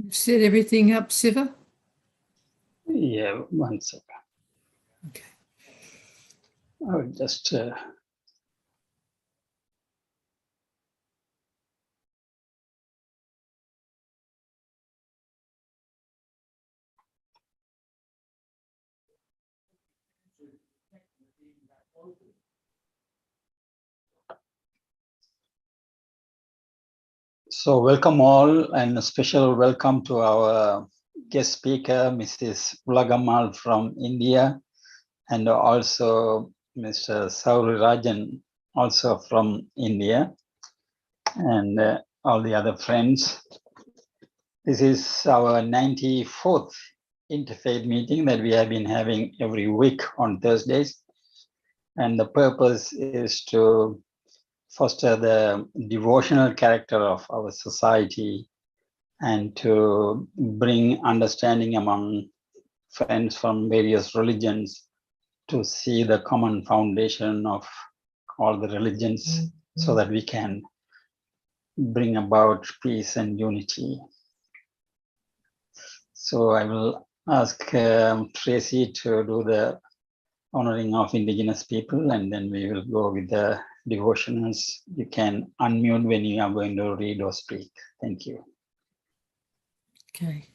You've set everything up, Siva? Yeah, 1 second. Okay. I will just So welcome all, and a special welcome to our guest speaker, Mrs. Ulagamal from India, and also Mr. Sauri Rajan, also from India, and all the other friends. This is our 94th Interfaith meeting that we have been having every week on Thursdays. And the purpose is to foster the devotional character of our society and to bring understanding among friends from various religions to see the common foundation of all the religions so that we can bring about peace and unity. So I will ask Tracy to do the honoring of Indigenous people, and then we will go with the devotionals. You can unmute when you are going to read or speak. Thank you. Okay.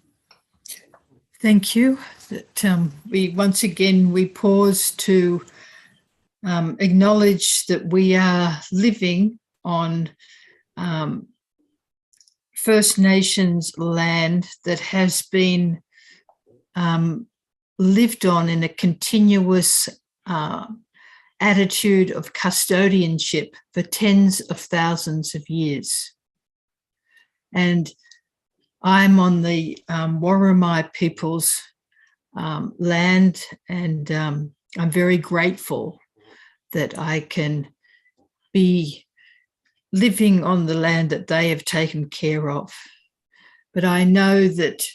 Thank you. That we pause to acknowledge that we are living on First Nations land that has been lived on in a continuous attitude of custodianship for tens of thousands of years. And I'm on the Worimi people's land, and I'm very grateful that I can be living on the land that they have taken care of. But I know that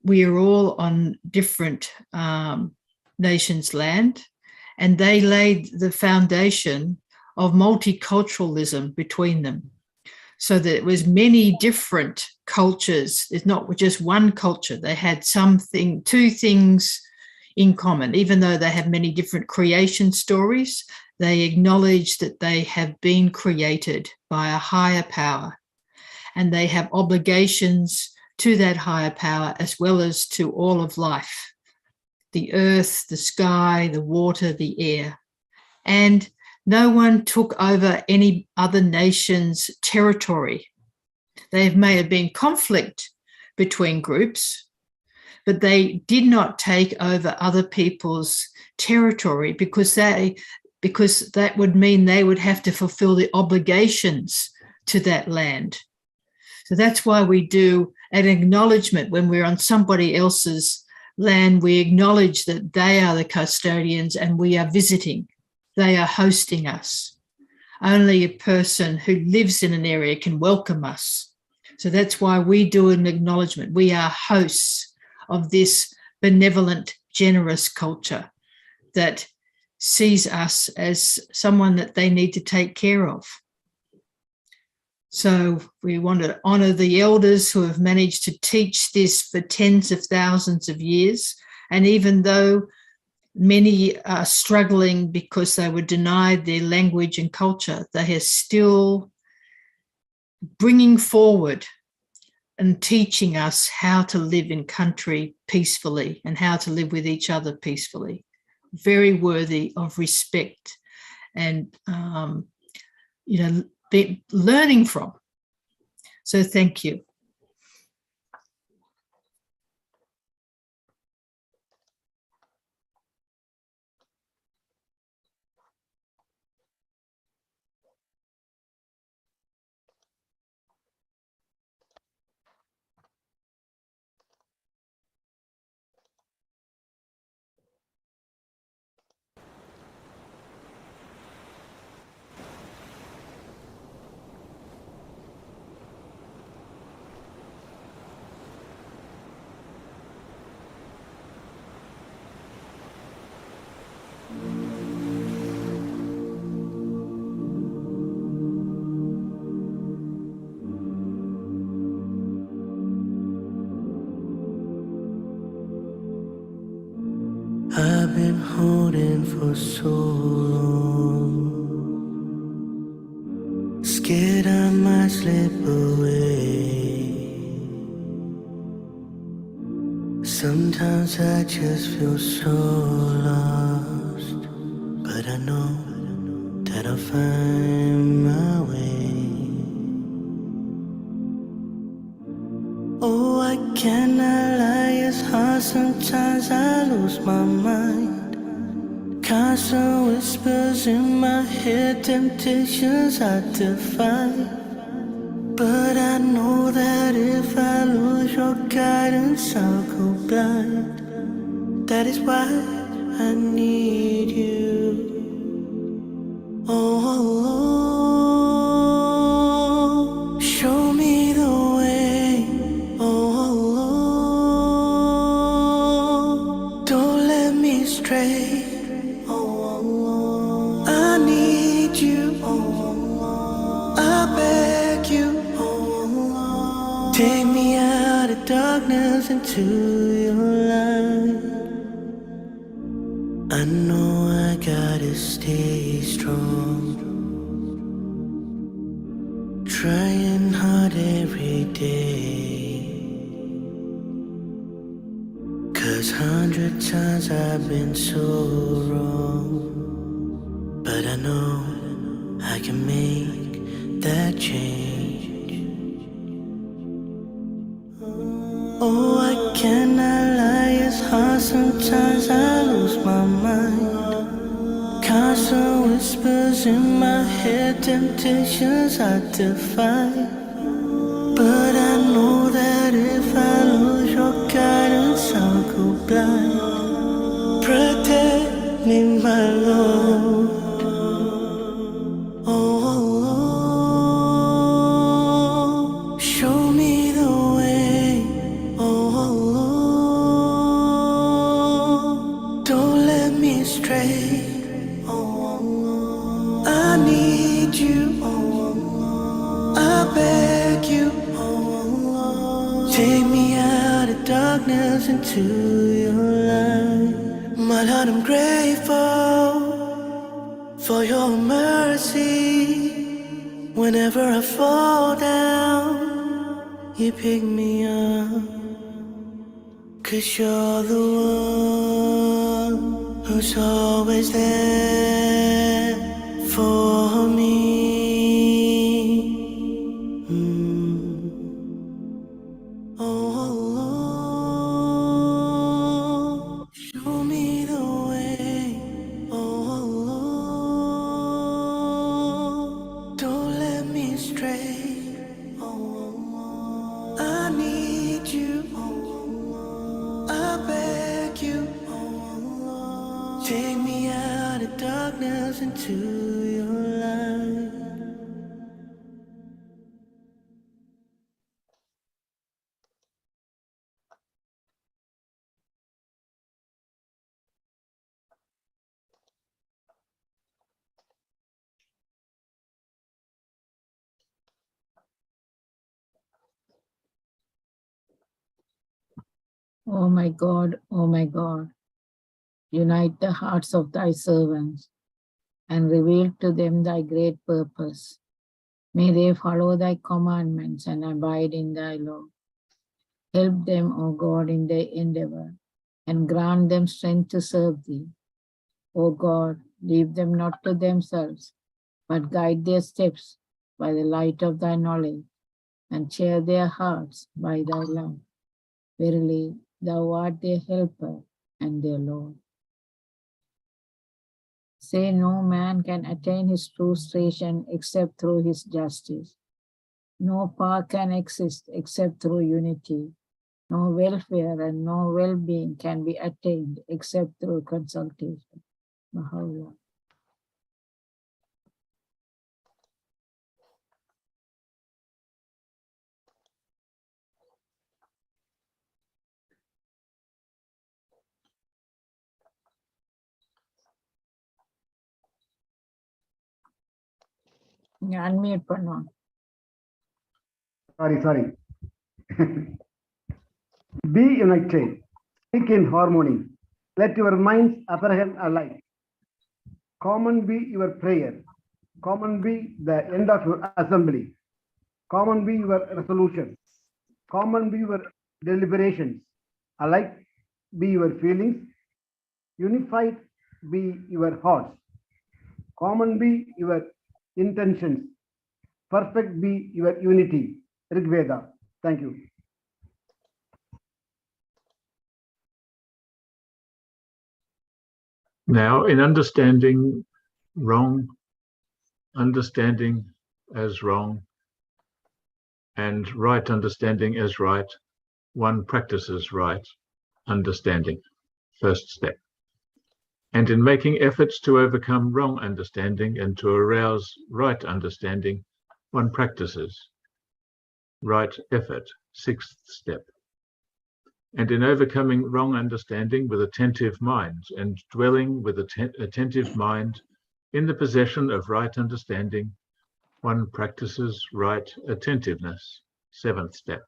we are all on different nations' land, and they laid the foundation of multiculturalism between them. So that it was many different cultures. It's not just one culture. They had two things in common. Even though they have many different creation stories, they acknowledge that they have been created by a higher power, and they have obligations to that higher power as well as to all of life, the earth, the sky, the water, the air. And no one took over any other nation's territory. There may have been conflict between groups, but they did not take over other people's territory because that would mean they would have to fulfill the obligations to that land. So that's why we do an acknowledgement when we're on somebody else's land. We acknowledge that they are the custodians and we are visiting. They are hosting us. Only a person who lives in an area can welcome us. So that's why we do an acknowledgement. We are hosts of this benevolent, generous culture that sees us as someone that they need to take care of. So we want to honour the elders who have managed to teach this for tens of thousands of years. And even though many are struggling because they were denied their language and culture, they are still bringing forward and teaching us how to live in country peacefully and how to live with each other peacefully. Very worthy of respect and, learning from. So thank you. I've been holding for so long, scared I might slip away. Sometimes I just feel so lost, but I know that I'll find my way. Oh, I cannot lie, it's hard, sometimes I lose my mind. Constant whispers in my head, temptations hard to fight. But I know that if I lose your guidance, I'll go blind. That is why I need you. Oh, show me the way. Oh, don't let me stray. Oh, I need you. Oh, I beg you. Oh, take me out of darkness into your light. I know I gotta stay strong, trying hard every day. 'Cause 100 times I've been so wrong, but I know I can make that change. Oh, I cannot lie, it's hard, sometimes I lose my mind. Constant whispers in my head, temptations hard to fight. But I know that if I lose your guidance, I'll go blind. Protect me, my Lord. Oh, show me the way. Oh, don't let me stray. I need you. I beg you. Take me out of darkness into your light. My Lord, I'm grateful for your mercy. Whenever I fall down, you pick me up. 'Cause you're the one who's always there for me. Oh, show me the way. Oh, don't let me stray. Oh, I need you. I beg you. Take me out of darkness into your light. O my God, unite the hearts of thy servants and reveal to them thy great purpose. May they follow thy commandments and abide in thy law. Help them, O God, in their endeavor, and grant them strength to serve thee. O God, leave them not to themselves, but guide their steps by the light of thy knowledge, and cheer their hearts by thy love. Verily, thou art their helper and their Lord. Say no man can attain his true station except through his justice. No power can exist except through unity. No welfare and no well-being can be attained except through consultation. Baha'u'llah. Unmute பண்ணுவோம். Sorry. Be united, speak in harmony, Let your minds apprehend alike. Common be your prayer. Common be the end of your assembly. Common be your resolution. Common be your deliberations. Alike be your feelings. Unified be your hearts. Common be your intentions. Perfect be your unity. Rig Veda. Thank you. Now, in understanding wrong, understanding as wrong, and right understanding as right, one practices right understanding. First step. And in making efforts to overcome wrong understanding and to arouse right understanding, one practices right effort. Sixth step. And in overcoming wrong understanding with attentive mind and dwelling with attentive mind in the possession of right understanding, one practices right attentiveness. Seventh step.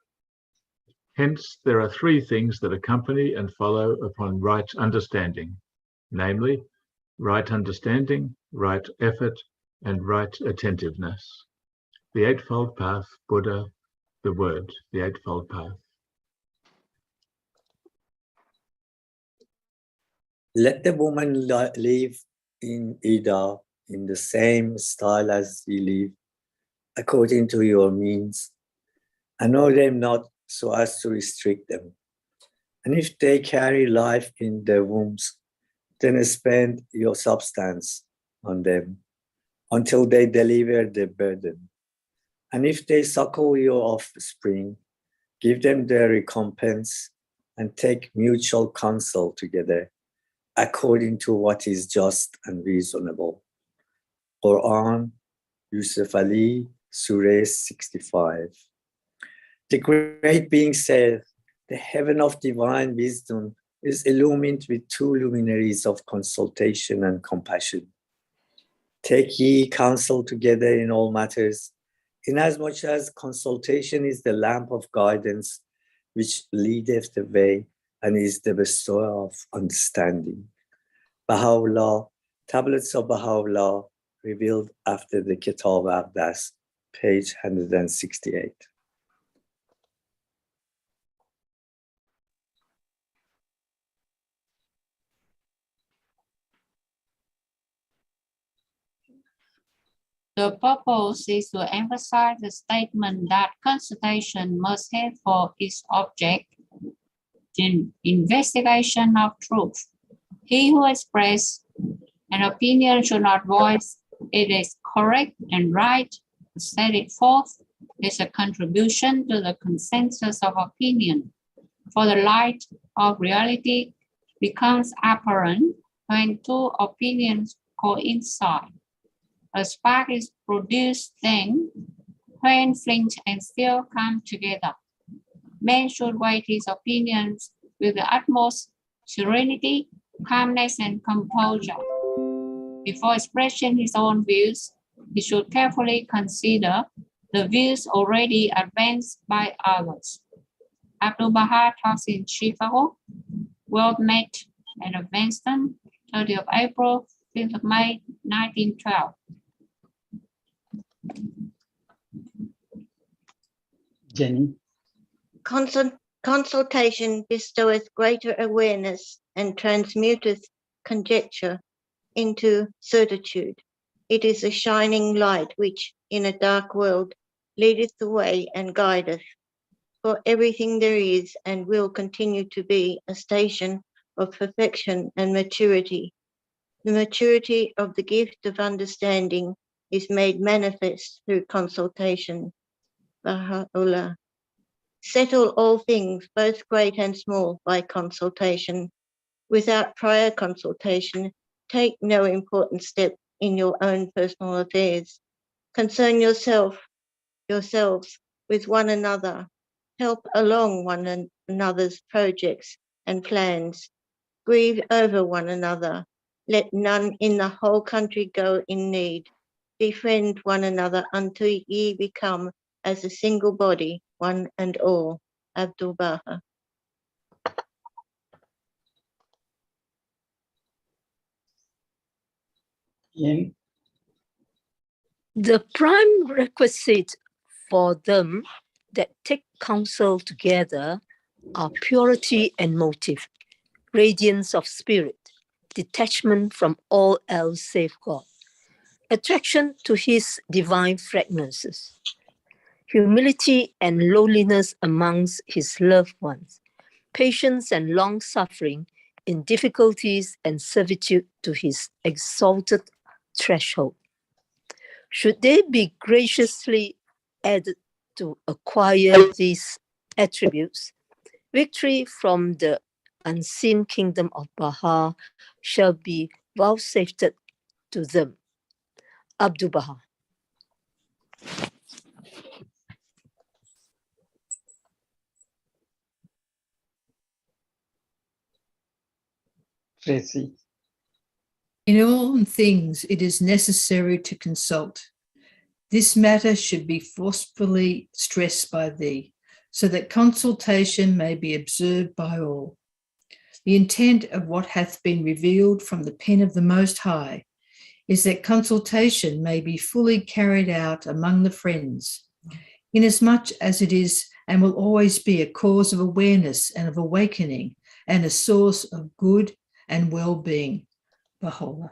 Hence, there are three things that accompany and follow upon right understanding, namely, right understanding, right effort, and right attentiveness. The Eightfold Path, Buddha, the Word, the Eightfold Path. Let the woman live in Ida in the same style as ye live, according to your means, and know them not so as to restrict them. And if they carry life in their wombs, then spend your substance on them until they deliver the burden. And if they suckle your offspring, give them their recompense and take mutual counsel together, according to what is just and reasonable. Quran, Yusuf Ali, Surah 65. The great being said, the heaven of divine wisdom is illumined with two luminaries of consultation and compassion. Take ye counsel together in all matters, inasmuch as consultation is the lamp of guidance which leadeth the way and is the bestower of understanding. Baha'u'llah, Tablets of Baha'u'llah, revealed after the Kitab Aqdas, page 168. The purpose is to emphasize the statement that consultation must have for its object the investigation of truth. He who expresses an opinion should not voice it is correct and right, to set it forth is a contribution to the consensus of opinion. For the light of reality becomes apparent when two opinions coincide. A spark is produced then when flint and steel come together. Man should weigh his opinions with the utmost serenity, calmness, and composure. Before expressing his own views, he should carefully consider the views already advanced by others. Abdu'l-Baha talks in Chicago, World Met and Advancement, 30th of April, 5th of May, 1912. Jenny. Consultation bestoweth greater awareness and transmuteth conjecture into certitude. It is a shining light which, in a dark world, leadeth the way and guideth. For everything there is and will continue to be a station of perfection and maturity. The maturity of the gift of understanding is made manifest through consultation. Baha'u'llah. Settle all things, both great and small, by consultation. Without prior consultation, take no important step in your own personal affairs. Concern yourselves with one another. Help along one another's projects and plans. Grieve over one another. Let none in the whole country go in need. Befriend one another until ye become as a single body, one and all. Abdu'l-Baha. in The prime requisite for them that take counsel together are purity and motive, radiance of spirit, detachment from all else save God, attraction to his divine fragrances, humility and lowliness amongst his loved ones, patience and long-suffering in difficulties and servitude to his exalted threshold. Should they be graciously added to acquire these attributes, victory from the unseen kingdom of Baha shall be vouchsafed to them. Abdul Baha. Tracy. In all things, it is necessary to consult. This matter should be forcefully stressed by thee, so that consultation may be observed by all. The intent of what hath been revealed from the pen of the Most High is that consultation may be fully carried out among the friends, inasmuch as it is and will always be a cause of awareness and of awakening and a source of good and well-being. Baha'u'llah.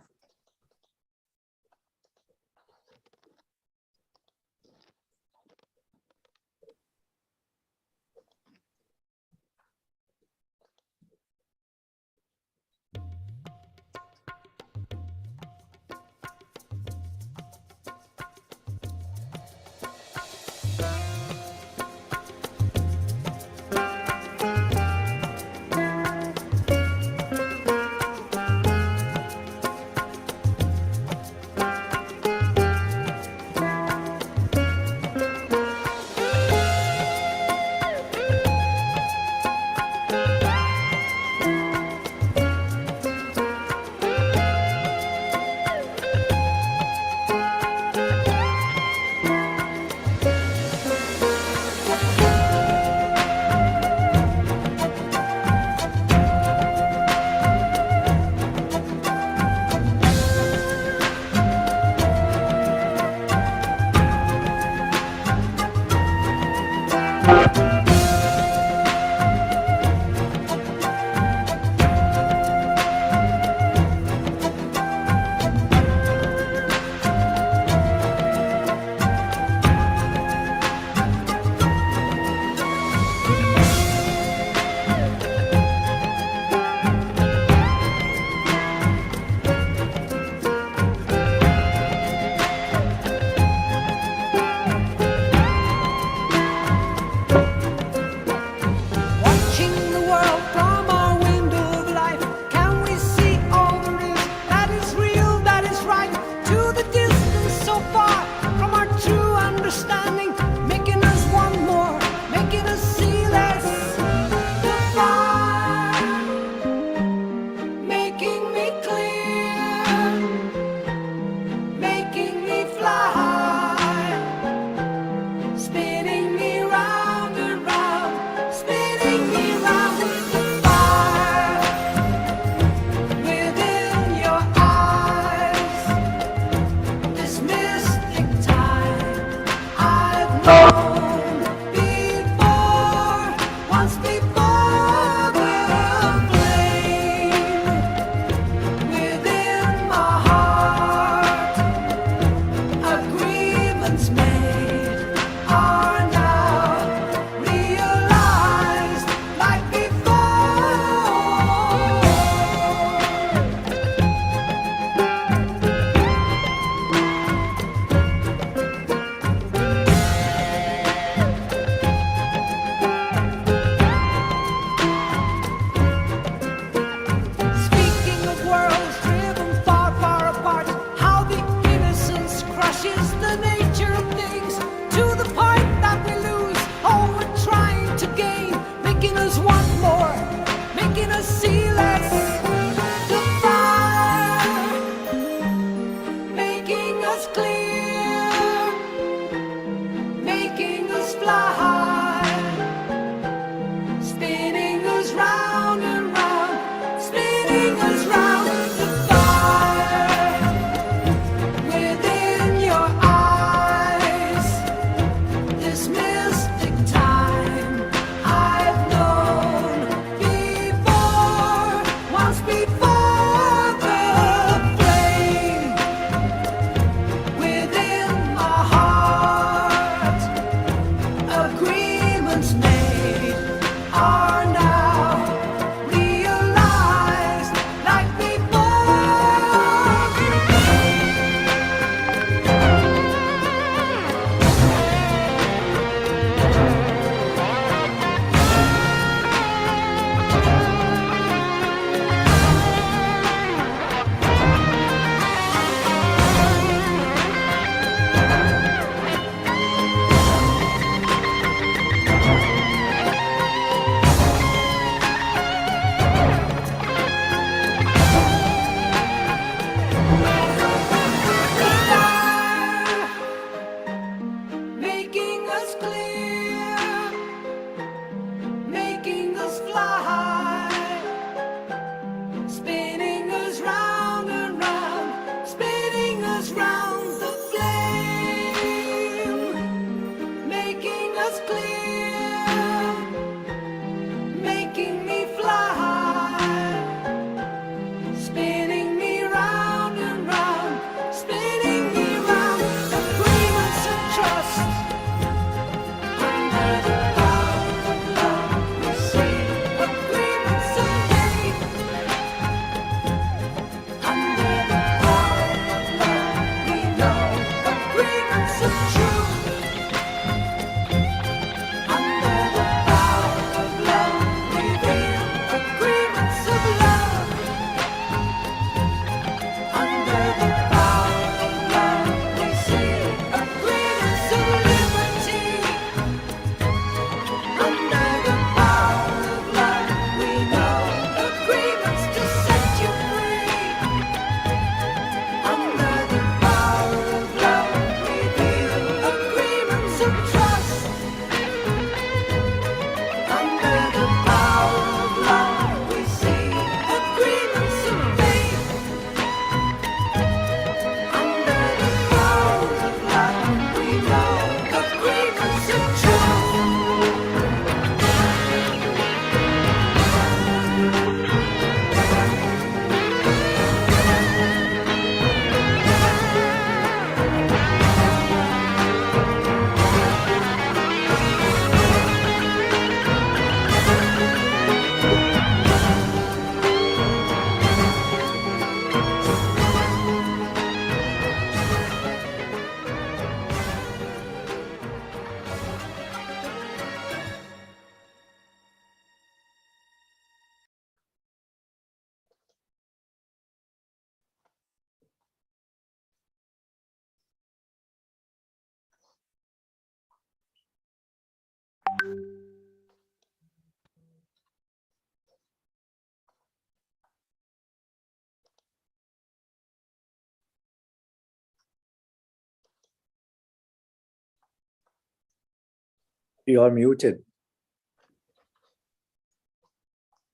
You are muted.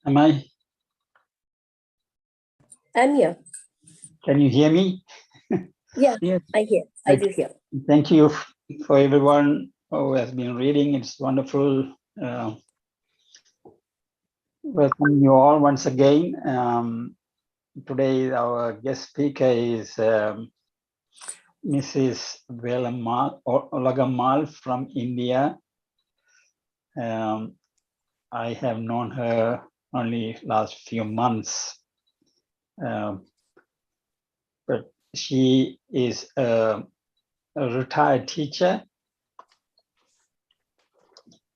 Am I? I'm here. Can you hear me? Yeah, Yes. I hear. I do hear. Thank you for everyone who has been reading. It's wonderful. Welcome you all once again. Today our guest speaker is Mrs. Olagamal from India. I have known her only last few months, but she is a retired teacher,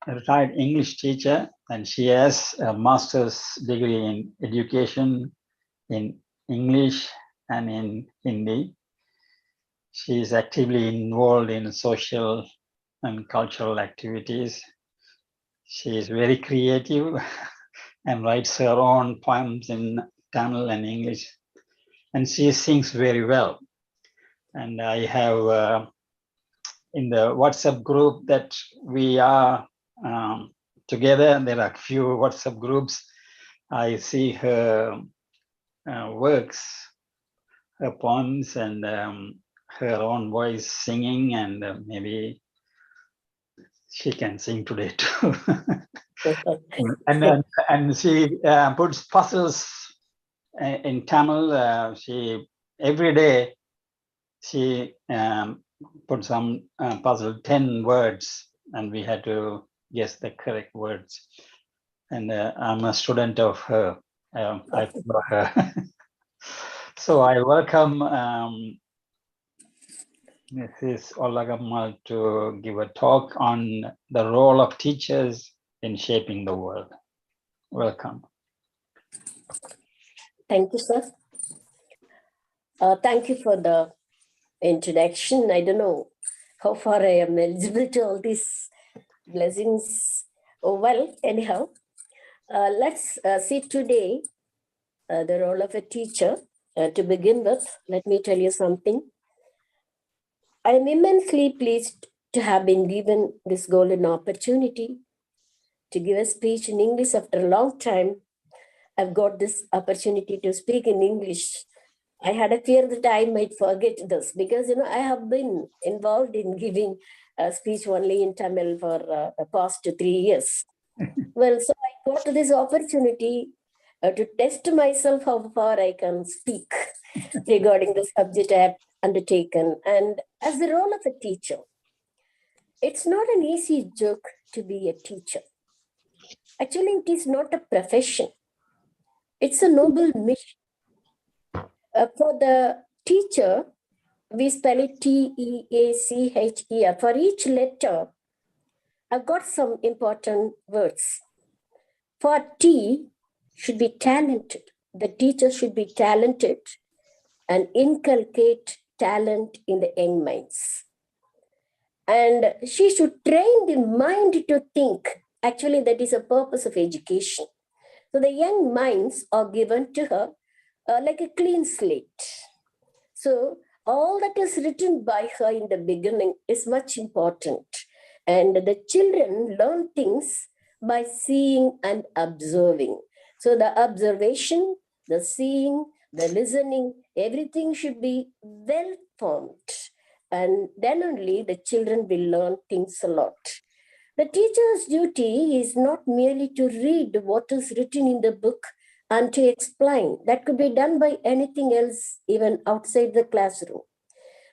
a retired English teacher, and she has a master's degree in education in English and in Hindi. She is actively involved in social and cultural activities. She is very creative and writes her own poems in Tamil and English, and she sings very well. And I have in the WhatsApp group that we are together, there are a few WhatsApp groups. I see her works, her poems, and her own voice singing, and maybe she can sing today too. and she puts puzzles in Tamil. She every day she put some puzzle, 10 words, and we had to guess the correct words. And I'm a student of her. I follow her. So I welcome Mrs. Olagamal to give a talk on the role of teachers in shaping the world. Welcome. Thank you, sir. Thank you for the introduction. I don't know how far I am eligible to all these blessings. Oh, well, anyhow, let's see today the role of a teacher. To begin with, let me tell you something. I am immensely pleased to have been given this golden opportunity to give a speech in English after a long time. I've got this opportunity to speak in English. I had a fear that I might forget this because, I have been involved in giving a speech only in Tamil for the past 3 years. Well, so I got this opportunity to test myself how far I can speak regarding the subject I have undertaken. And as the role of a teacher, it's not an easy joke to be a teacher. Actually, it is not a profession. It's a noble mission. For the teacher, we spell it T-E-A-C-H-E-R. For each letter, I've got some important words. For T, should be talented. The teacher should be talented and inculcate talent in the young minds. And she should train the mind to think. Actually, that is a purpose of education. So the young minds are given to her like a clean slate. So all that is written by her in the beginning is much important. And the children learn things by seeing and observing. So the observation, the seeing, the listening, everything should be well formed. And then only the children will learn things a lot. The teacher's duty is not merely to read what is written in the book and to explain. That could be done by anything else, even outside the classroom.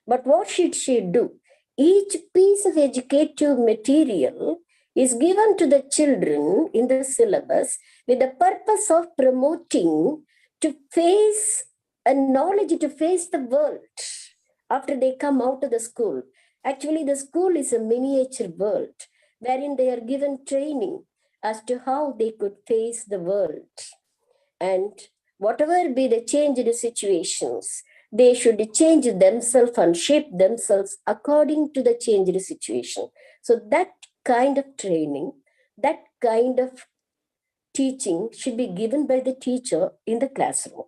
But what should she do? Each piece of educative material is given to the children in the syllabus with the purpose of promoting to face a knowledge, to face the world after they come out of the school. Actually, the school is a miniature world wherein they are given training as to how they could face the world. And whatever be the changed situations, they should change themselves and shape themselves according to the changed situation. So that kind of training, that kind of teaching should be given by the teacher in the classroom.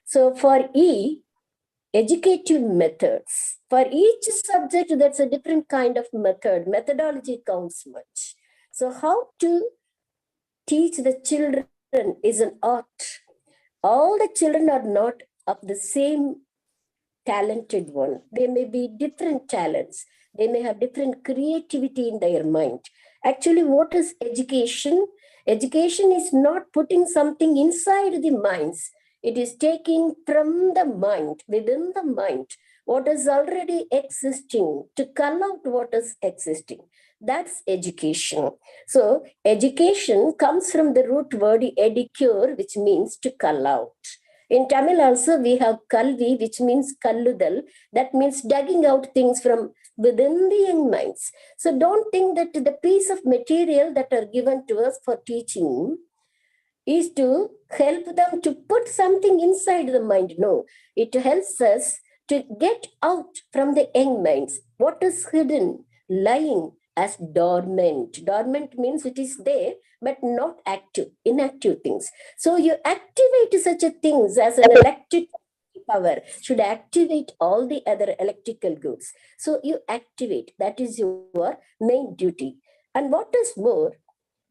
So for educative methods, for each subject, that's a different kind of method. Methodology counts much. So how to teach the children is an art. All the children are not of the same talented one. They may be different talents. They may have different creativity in their mind. Actually, what is education? Education is not putting something inside the minds. It is taking from the mind, within the mind, what is already existing to cull out what is existing. That's education. So education comes from the root word edicure, which means to cull out. In Tamil also we have kalvi, which means kalludal. That means digging out things from within the young minds. So don't think that the piece of material that are given to us for teaching is to help them to put something inside the mind. No, it helps us to get out from the young minds what is hidden, lying as dormant. Dormant means it is there, but not active, inactive things. So you activate such a things as an electric power should activate all the other electrical goods. So you activate, that is your main duty. And what is more,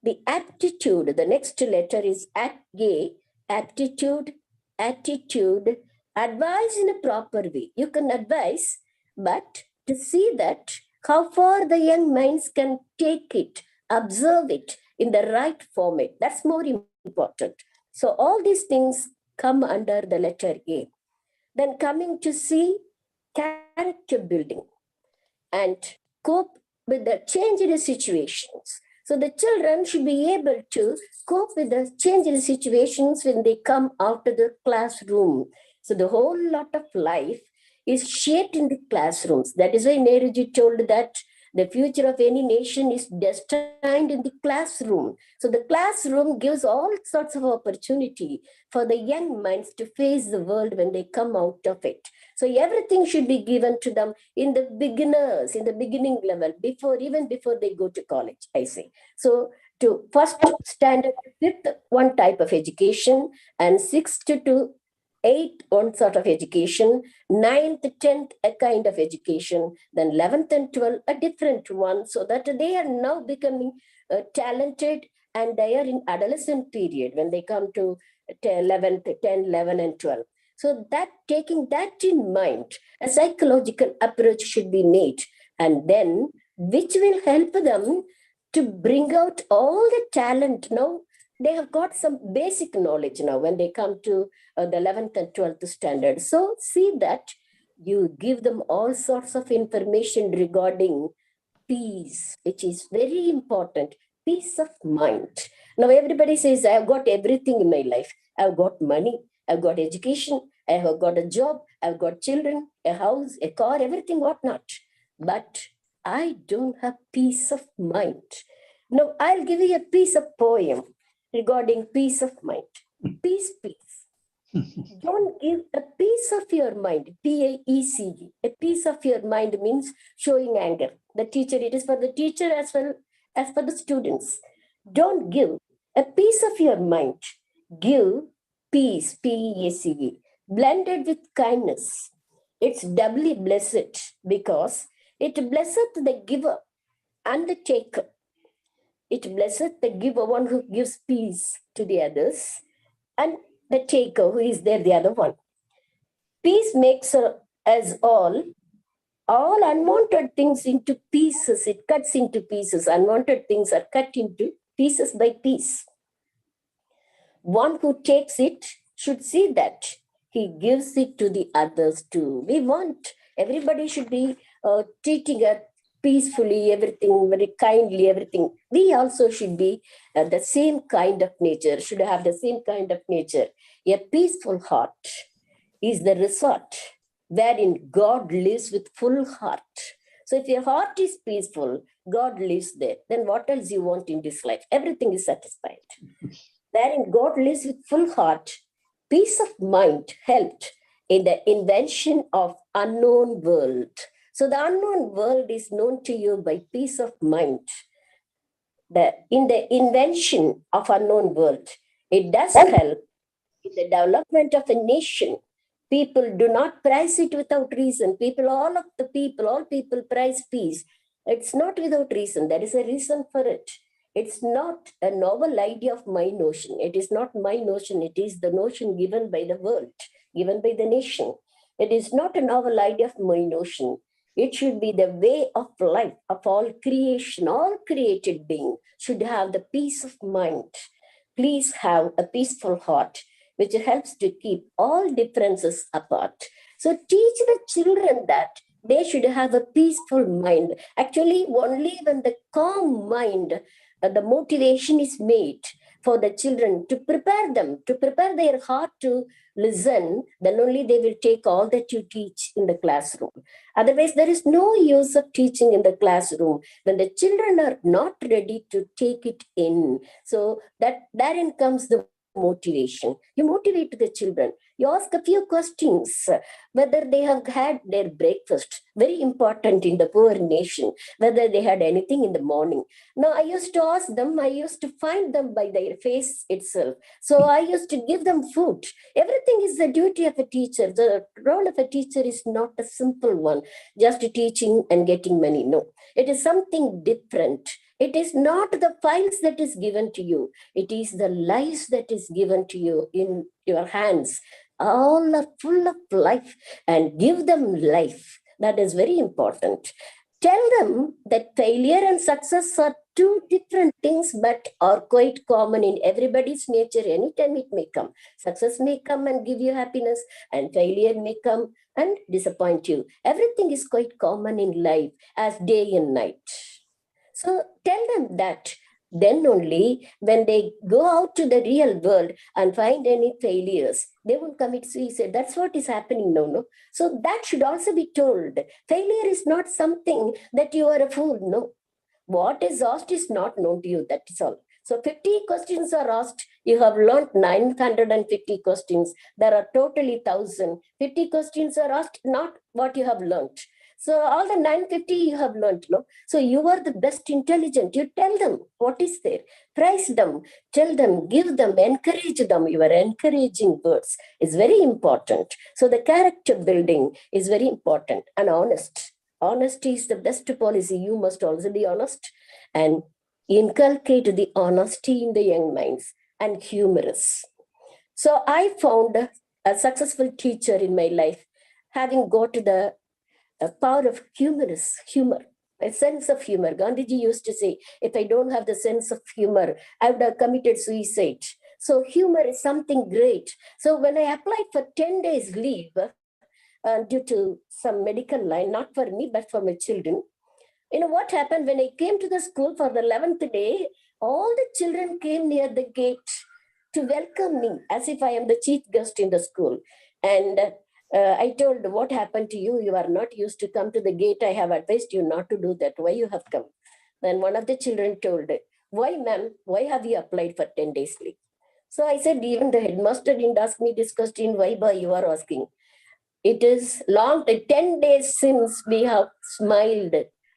the aptitude, the next letter is aptitude, attitude, advise in a proper way. You can advise, but to see that how far the young minds can take it, observe it in the right format, that's more important. So all these things come under the letter A. Then coming to C, character building and cope with the changing situations. So the children should be able to cope with the changing situations when they come out of the classroom. So the whole lot of life is shaped in the classrooms. That is why Nehruji told that the future of any nation is destined in the classroom. So the classroom gives all sorts of opportunity for the young minds to face the world when they come out of it. So everything should be given to them in the beginners, in the beginning level, even before they go to college, I say. So to first standard, fifth, one type of education, and 6th to 8th, one sort of education, 9th, 10th, a kind of education, then 11th and 12th, a different one, so that they are now becoming talented, and they are in adolescent period when they come to 11th, 10, 11 and 12. So that taking that in mind, a psychological approach should be made, and then which will help them to bring out all the talent. Now they have got some basic knowledge now when they come to the 11th and 12th standard. So see that you give them all sorts of information regarding peace, which is very important, peace of mind. Now everybody says, I've got everything in my life. I've got money, I've got education, I have got a job, I've got children, a house, a car, everything, whatnot. But I don't have peace of mind. Now I'll give you a piece of poem regarding peace of mind. Peace. Don't give a piece of your mind, P-A-E-C-E. A piece of your mind means showing anger. The teacher, it is for the teacher as well as for the students. Don't give a piece of your mind. Give peace, P-E-A-C-E, blended with kindness. It's doubly blessed because it blesseth the giver and the taker. It blesseth the giver, one who gives peace to the others, and the taker who is there, the other one. Peace makes us all all unwanted things into pieces. It cuts into pieces. Unwanted things are cut into pieces by piece. One who takes it should see that he gives it to the others too. We want everybody should be treating us peacefully, everything very kindly, everything. We also should be the same kind of nature, should have the same kind of nature. A peaceful heart is the resort wherein God lives with full heart. So if your heart is peaceful, God lives there. Then what else you want in this life? Everything is satisfied. Wherein God lives with full heart, peace of mind helped in the invention of unknown world. So the unknown world is known to you by peace of mind. In the invention of unknown world, it does help in the development of a nation. People do not prize it without reason. All people prize peace. It's not without reason. There is a reason for it. It's not a novel idea of my notion. It is not my notion. It is the notion given by the world, given by the nation. It is not a novel idea of my notion. It should be the way of life of all creation. All created beings should have the peace of mind. Please have a peaceful heart, which helps to keep all differences apart. So teach the children that they should have a peaceful mind. Actually, only when the calm mind, the motivation is made for the children to prepare them, to prepare their heart to listen, then only they will take all that you teach in the classroom. Otherwise, there is no use of teaching in the classroom when the children are not ready to take it in. So that therein comes the motivation. You motivate the children. You ask a few questions, whether they have had their breakfast, very important in the poor nation, whether they had anything in the morning. Now, I used to ask them, I used to find them by their face itself. So I used to give them food. Everything is the duty of a teacher. The role of a teacher is not a simple one, just teaching and getting money. No, it is something different. It is not the files that is given to you. It is the lives that is given to you in your hands. All are full of life, and give them life. That is very important. Tell them that failure and success are two different things, but are quite common in everybody's nature. Anytime it may come. Success may come and give you happiness, and failure may come and disappoint you. Everything is quite common in life as day and night. So tell them that. Then only when they go out to the real world and find any failures, they won't commit suicide. That's what is happening now. No? So that should also be told. Failure is not something that you are a fool. No. What is asked is not known to you. That is all. So 50 questions are asked. You have learned 950 questions. There are totally 1,000. 50 questions are asked, not what you have learned. So all the 950 you have learned, no? So you are the best intelligent. You tell them what is there. Praise them, tell them, give them, encourage them. Your encouraging words is very important. So the character building is very important and honest. Honesty is the best policy. You must also be honest and inculcate the honesty in the young minds and humorous. So I found a successful teacher in my life, having got the power of humor, a sense of humor. Gandhiji used to say, if I don't have the sense of humor, I would have committed suicide. So humor is something great. So when I applied for 10 days leave, due to some medical line, not for me, but for my children, you know what happened when I came to the school for the 11th day, all the children came near the gate to welcome me as if I am the chief guest in the school. And I told, what happened to you? You are not used to come to the gate. I have advised you not to do that. Why you have come? Then one of the children told, why ma'am, why have you applied for 10 days leave? So I said, even the headmaster didn't ask me this question. Why boy you are asking? It is long, 10 days since we have smiled,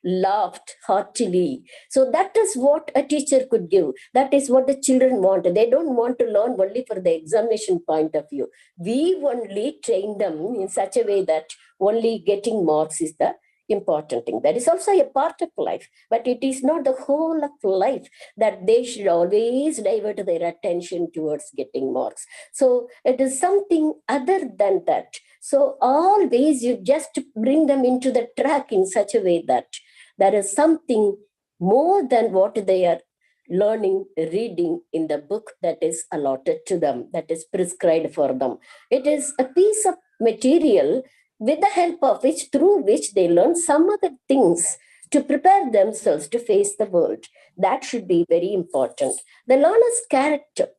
laughed heartily. So that is what a teacher could give. That is what the children want. They don't want to learn only for the examination point of view. We only train them in such a way that only getting marks is the important thing. That is also a part of life, but it is not the whole of life that they should always divert their attention towards getting marks. So it is something other than that. So always you just bring them into the track in such a way that there is something more than what they are learning, reading in the book that is allotted to them, that is prescribed for them. It is a piece of material with the help of which, through which they learn some other things to prepare themselves to face the world. That should be very important. The learner's character,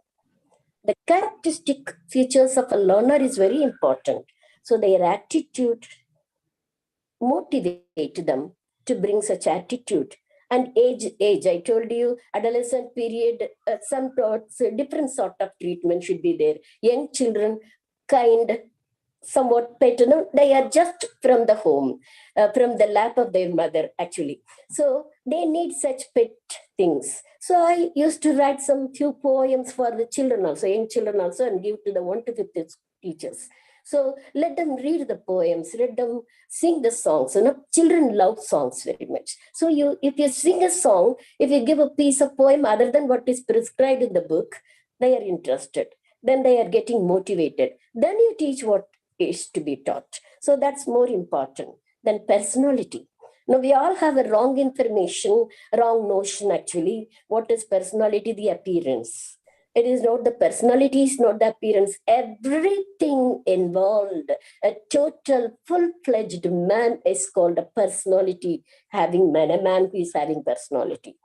the characteristic features of a learner is very important. So their attitude motivate them to bring such attitude. And age, I told you, adolescent period, some thoughts, different sort of treatment should be there. Young children, kind, somewhat paternal, they are just from the home, from the lap of their mother, actually. So they need such pet things. So I used to write some few poems for the children also, young children also, and give to the 1 to 5th teachers. So let them read the poems, let them sing the songs. You know, children love songs very much. So if you sing a song, if you give a piece of poem other than what is prescribed in the book, they are interested. Then they are getting motivated. Then you teach what is to be taught. So that's more important than personality. Now, we all have a wrong information, wrong notion actually. What is personality? The appearance. It is not the personality, is not the appearance. Everything involved, a total full-fledged man is called a personality, having man, a man who is having personality.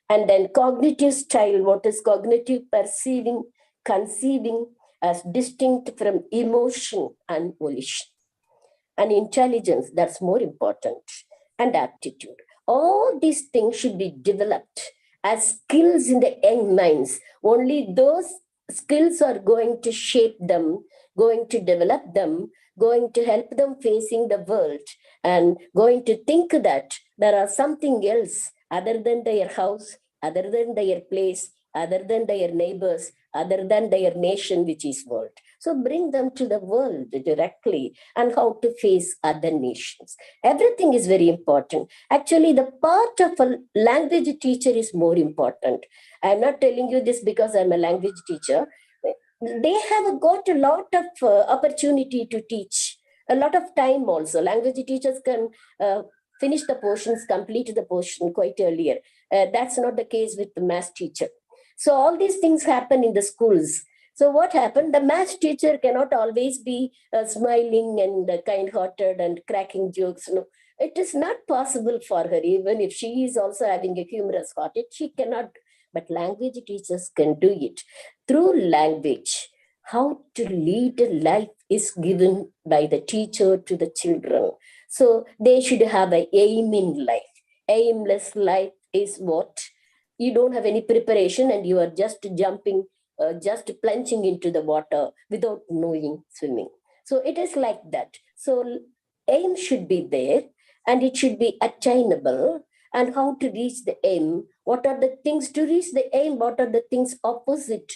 And then cognitive style, what is cognitive? Perceiving, conceiving as distinct from emotion and volition. And intelligence, that's more important. And aptitude. All these things should be developed as skills in the young minds. Only those skills are going to shape them, going to develop them, going to help them facing the world, and going to think that there are something else other than their house, other than their place, other than their neighbors, other than their nation, which is world. So bring them to the world directly and how to face other nations. Everything is very important. Actually, the part of a language teacher is more important. I'm not telling you this because I'm a language teacher. They have got a lot of opportunity to teach, a lot of time also. Language teachers can finish the portions, complete the portion quite earlier. That's not the case with the math teacher. So all these things happen in the schools. So what happened? The math teacher cannot always be smiling and kind-hearted and cracking jokes. No, it is not possible for her. Even if she is also having a humorous heart, she cannot. But language teachers can do it. Through language, how to lead a life is given by the teacher to the children. So they should have an aim in life. Aimless life is what? You don't have any preparation and you are just jumping, just plunging into the water without knowing swimming. So it is like that. So aim should be there and it should be attainable. And how to reach the aim? What are the things to reach the aim? What are the things opposite,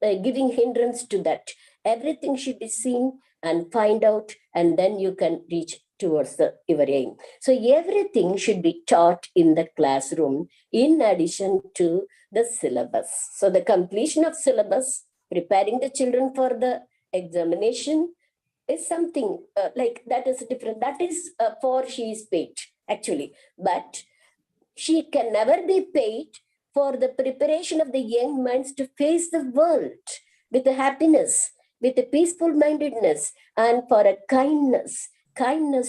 giving hindrance to that? Everything should be seen and find out, and then you can reach towards your aim. So everything should be taught in the classroom in addition to the syllabus. So the completion of syllabus, preparing the children for the examination is something like that is different. That is for she is paid actually, but she can never be paid for the preparation of the young minds to face the world with a happiness, with a peaceful mindedness, and for a kindness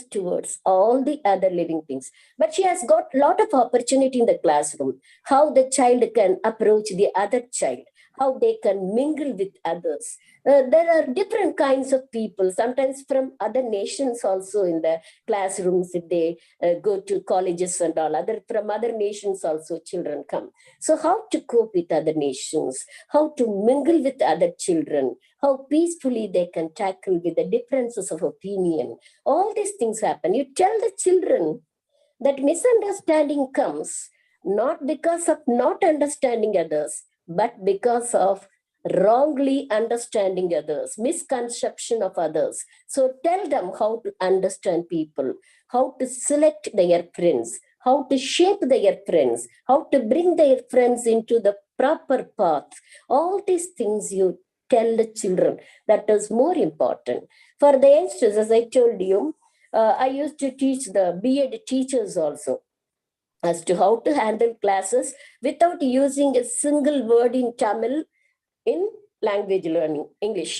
towards all the other living things. But she has got a lot of opportunity in the classroom, how the child can approach the other child, how they can mingle with others. There are different kinds of people, sometimes from other nations also in the classrooms. If they go to colleges and all, from other nations also children come. So how to cope with other nations, how to mingle with other children, how peacefully they can tackle with the differences of opinion. All these things happen. You tell the children that misunderstanding comes not because of not understanding others, but because of wrongly understanding others, misconception of others. So tell them how to understand people, how to select their friends, how to shape their friends, how to bring their friends into the proper path. All these things you tell the children. That is more important. For the youngsters, as I told you, I used to teach the B.Ed teachers also as to how to handle classes without using a single word in Tamil in language learning, English.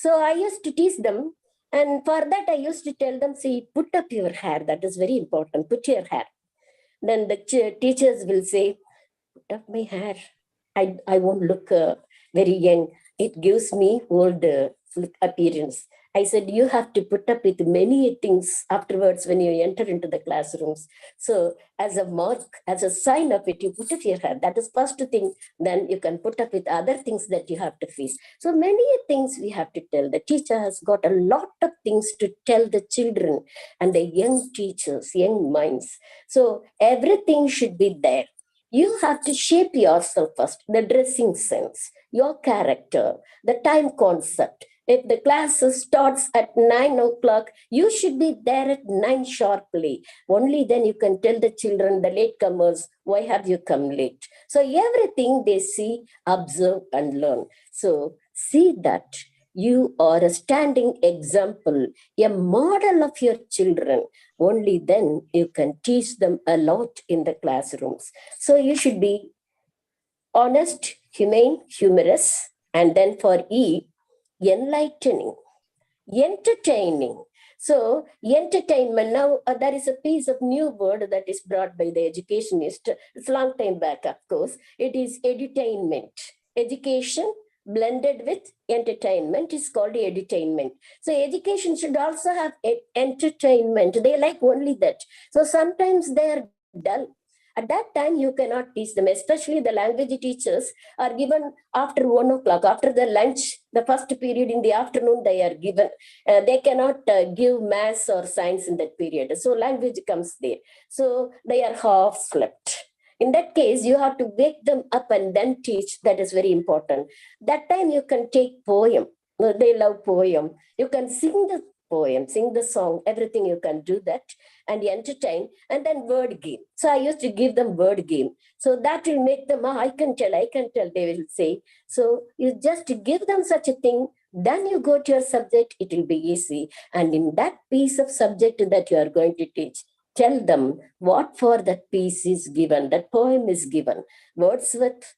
So I used to teach them. And for that, I used to tell them, see, put up your hair. That is very important. Put your hair. Then the teachers will say, put up my hair. I won't look very young. It gives me old appearance. I said, you have to put up with many things afterwards when you enter into the classrooms. So as a mark, as a sign of it, you put up your hair. That is first thing. Then you can put up with other things that you have to face. So many things we have to tell. The teacher has got a lot of things to tell the children and the young teachers, young minds. So everything should be there. You have to shape yourself first, the dressing sense, your character, the time concept. If the class starts at 9 o'clock, you should be there at 9 sharply. Only then you can tell the children, the latecomers, why have you come late? So everything they see, observe and learn. So see that you are a standing example, a model of your children. Only then you can teach them a lot in the classrooms. So you should be honest, humane, humorous, and then for E, enlightening, entertaining. So entertainment, now there is a piece of new word that is brought by the educationist. It's a long time back, of course. It is edutainment. Education blended with entertainment is called edutainment. So education should also have entertainment. They like only that. So sometimes they are dull. At that time, you cannot teach them, especially the language teachers are given after 1 o'clock, after the lunch, the first period in the afternoon, they are given. They cannot give maths or science in that period. So language comes there. So they are half slept. In that case, you have to wake them up and then teach. That is very important. That time you can take poem. They love poem. You can sing the poem, sing the song, everything you can do that and entertain, and then word game. So I used to give them word game. So that will make them, I can tell, they will say. So you just give them such a thing, then you go to your subject, it will be easy. And in that piece of subject that you are going to teach, tell them what for that piece is given, that poem is given. Wordsworth,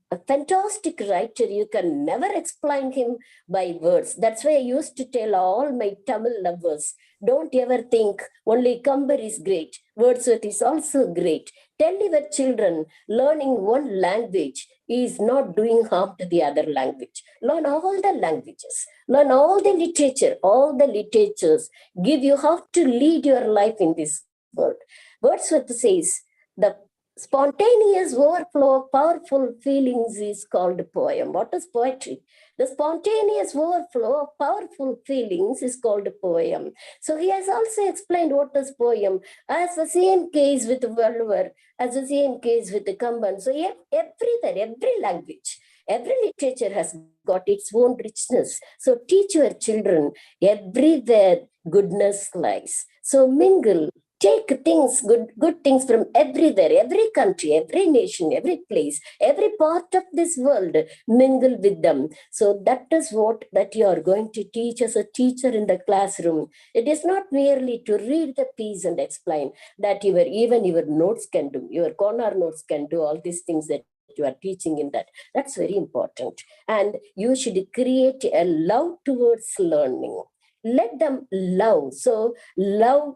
a fantastic writer, you can never explain him by words. That's why I used to tell all my Tamil lovers, don't ever think only Kambar is great. Wordsworth is also great. Tell your children, learning one language is not doing harm to the other language. Learn all the languages. Learn all the literature. All the literatures give you how to lead your life in this world. Wordsworth says, the spontaneous overflow of powerful feelings is called poem. What is poetry? The spontaneous overflow of powerful feelings is called poem. So he has also explained what is poem as the same case with Valvar, as the same case with the Kamban. So everywhere, every language, every literature has got its own richness. So teach your children everywhere goodness lies. So mingle. Take things, good things from everywhere, every country, every nation, every place, every part of this world, mingle with them. So that is what that you are going to teach as a teacher in the classroom. It is not merely to read the piece and explain that even your notes can do, your corner notes can do all these things that you are teaching in that. That's very important. And you should create a love towards learning. Let them love. So learn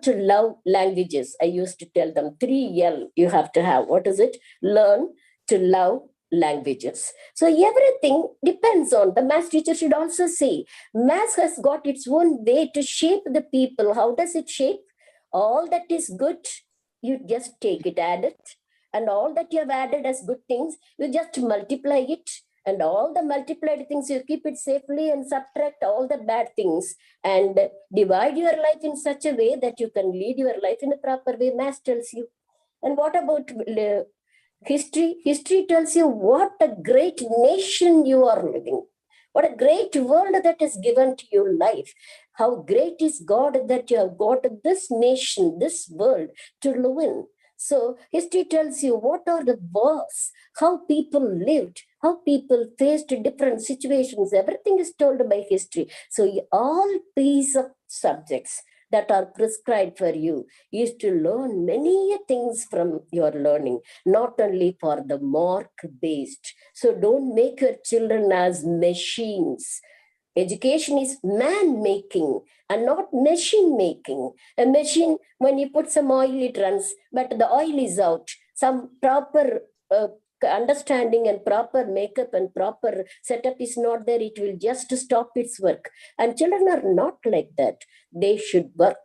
to love languages. I used to tell them 3L you have to have. What is it? Learn to love languages. So everything depends on, the math teacher should also say, math has got its own way to shape the people. How does it shape? All that is good, you just take it, add it. And all that you have added as good things, you just multiply it. And all the multiplied things, you keep it safely and subtract all the bad things and divide your life in such a way that you can lead your life in a proper way. Math tells you. And what about history? History tells you what a great nation you are living. What a great world that is given to your life. How great is God that you have got this nation, this world to live in. So history tells you what are the wars, how people lived, how people faced different situations. Everything is told by history. So all piece of subjects that are prescribed for you is to learn many things from your learning, not only for the mark based. So don't make your children as machines. Education is man making and not machine making. A machine, when you put some oil, it runs, but the oil is out. Some proper understanding and proper makeup and proper setup is not there. It will just stop its work. And children are not like that. They should work,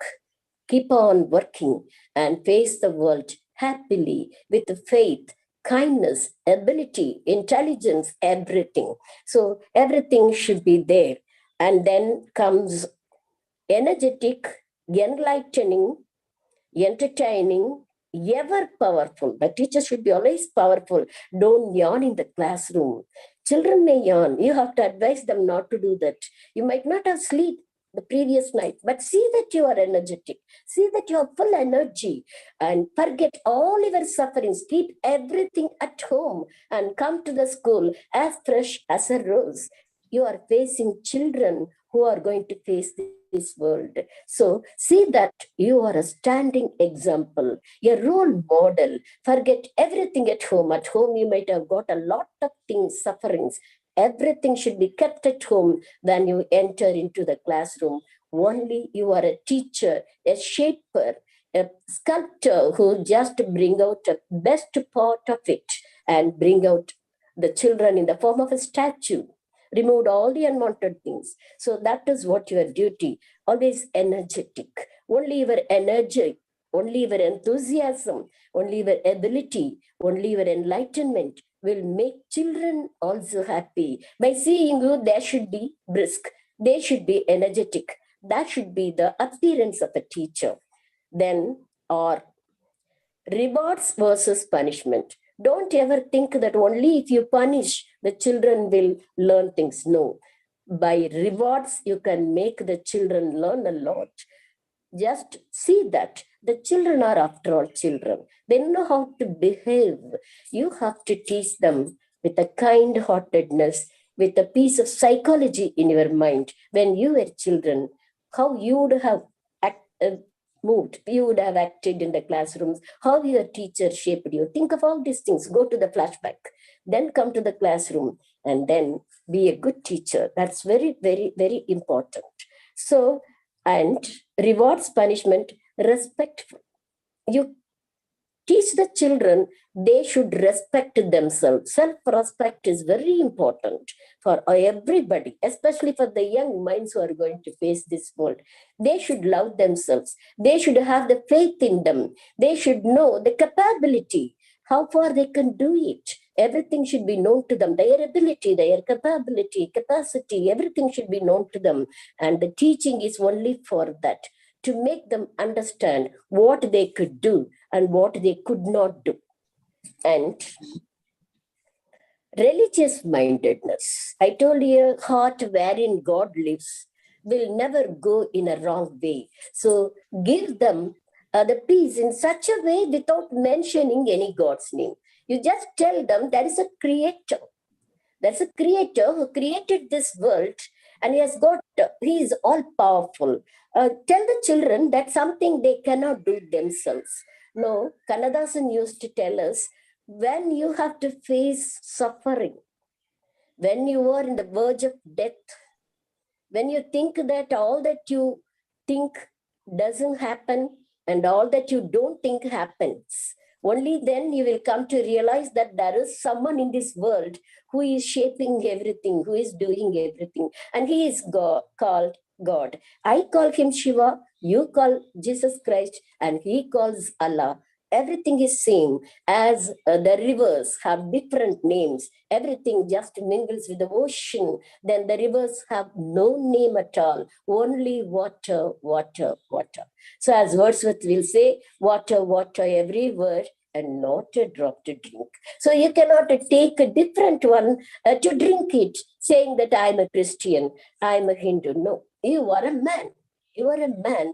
keep on working, and face the world happily with faith, kindness, ability, intelligence, everything. So everything should be there. And then comes energetic, enlightening, entertaining, ever powerful. The teacher should be always powerful. Don't yawn in the classroom. Children may yawn. You have to advise them not to do that. You might not have sleep the previous night, but see that you are energetic. See that you have full energy and forget all your sufferings. Keep everything at home and come to the school as fresh as a rose. You are facing children who are going to face this world. So see that you are a standing example, a role model. Forget everything at home. At home, you might have got a lot of things, sufferings. Everything should be kept at home when you enter into the classroom. Only you are a teacher, a shaper, a sculptor who just bring out the best part of it and bring out the children in the form of a statue. Removed all the unwanted things. So that is what your duty. Always energetic. Only your energy, only your enthusiasm, only your ability, only your enlightenment will make children also happy. By seeing you, they should be brisk. They should be energetic. That should be the appearance of a teacher. Then, or rewards versus punishment. Don't ever think that only if you punish, the children will learn things. No. By rewards, you can make the children learn a lot. Just see that the children are, after all, children. They know how to behave. You have to teach them with a kind-heartedness, with a piece of psychology in your mind. When you were children, how you would have moved, you would have acted in the classrooms, how your teacher shaped you. Think of all these things. Go to the flashback. Then come to the classroom and then be a good teacher. That's very, very, very important. So, and rewards, punishment, respectful. You teach the children, they should respect themselves. Self-respect is very important for everybody, especially for the young minds who are going to face this world. They should love themselves. They should have the faith in them. They should know the capability, how far they can do it. Everything should be known to them. Their ability, their capability, capacity, everything should be known to them. And the teaching is only for that, to make them understand what they could do and what they could not do. And religious mindedness. I told you, heart wherein God lives will never go in a wrong way. So give them the peace in such a way without mentioning any God's name. You just tell them there is a creator. There's a creator who created this world, and he is all powerful. Tell the children that something they cannot do themselves. No, Kannadasan used to tell us, when you have to face suffering, when you are in the verge of death, when you think that all that you think doesn't happen and all that you don't think happens, only then you will come to realize that there is someone in this world who is shaping everything, who is doing everything, and he is called God. I call him Shiva, you call Jesus Christ, and he calls Allah. Everything is same. As the rivers have different names, everything just mingles with the ocean. Then the rivers have no name at all, only water, water, water. So as Wordsworth will say, water, water everywhere, and not a drop to drink. So you cannot take a different one to drink it, saying that I'm a Christian, I'm a Hindu. No, you are a man. You are a man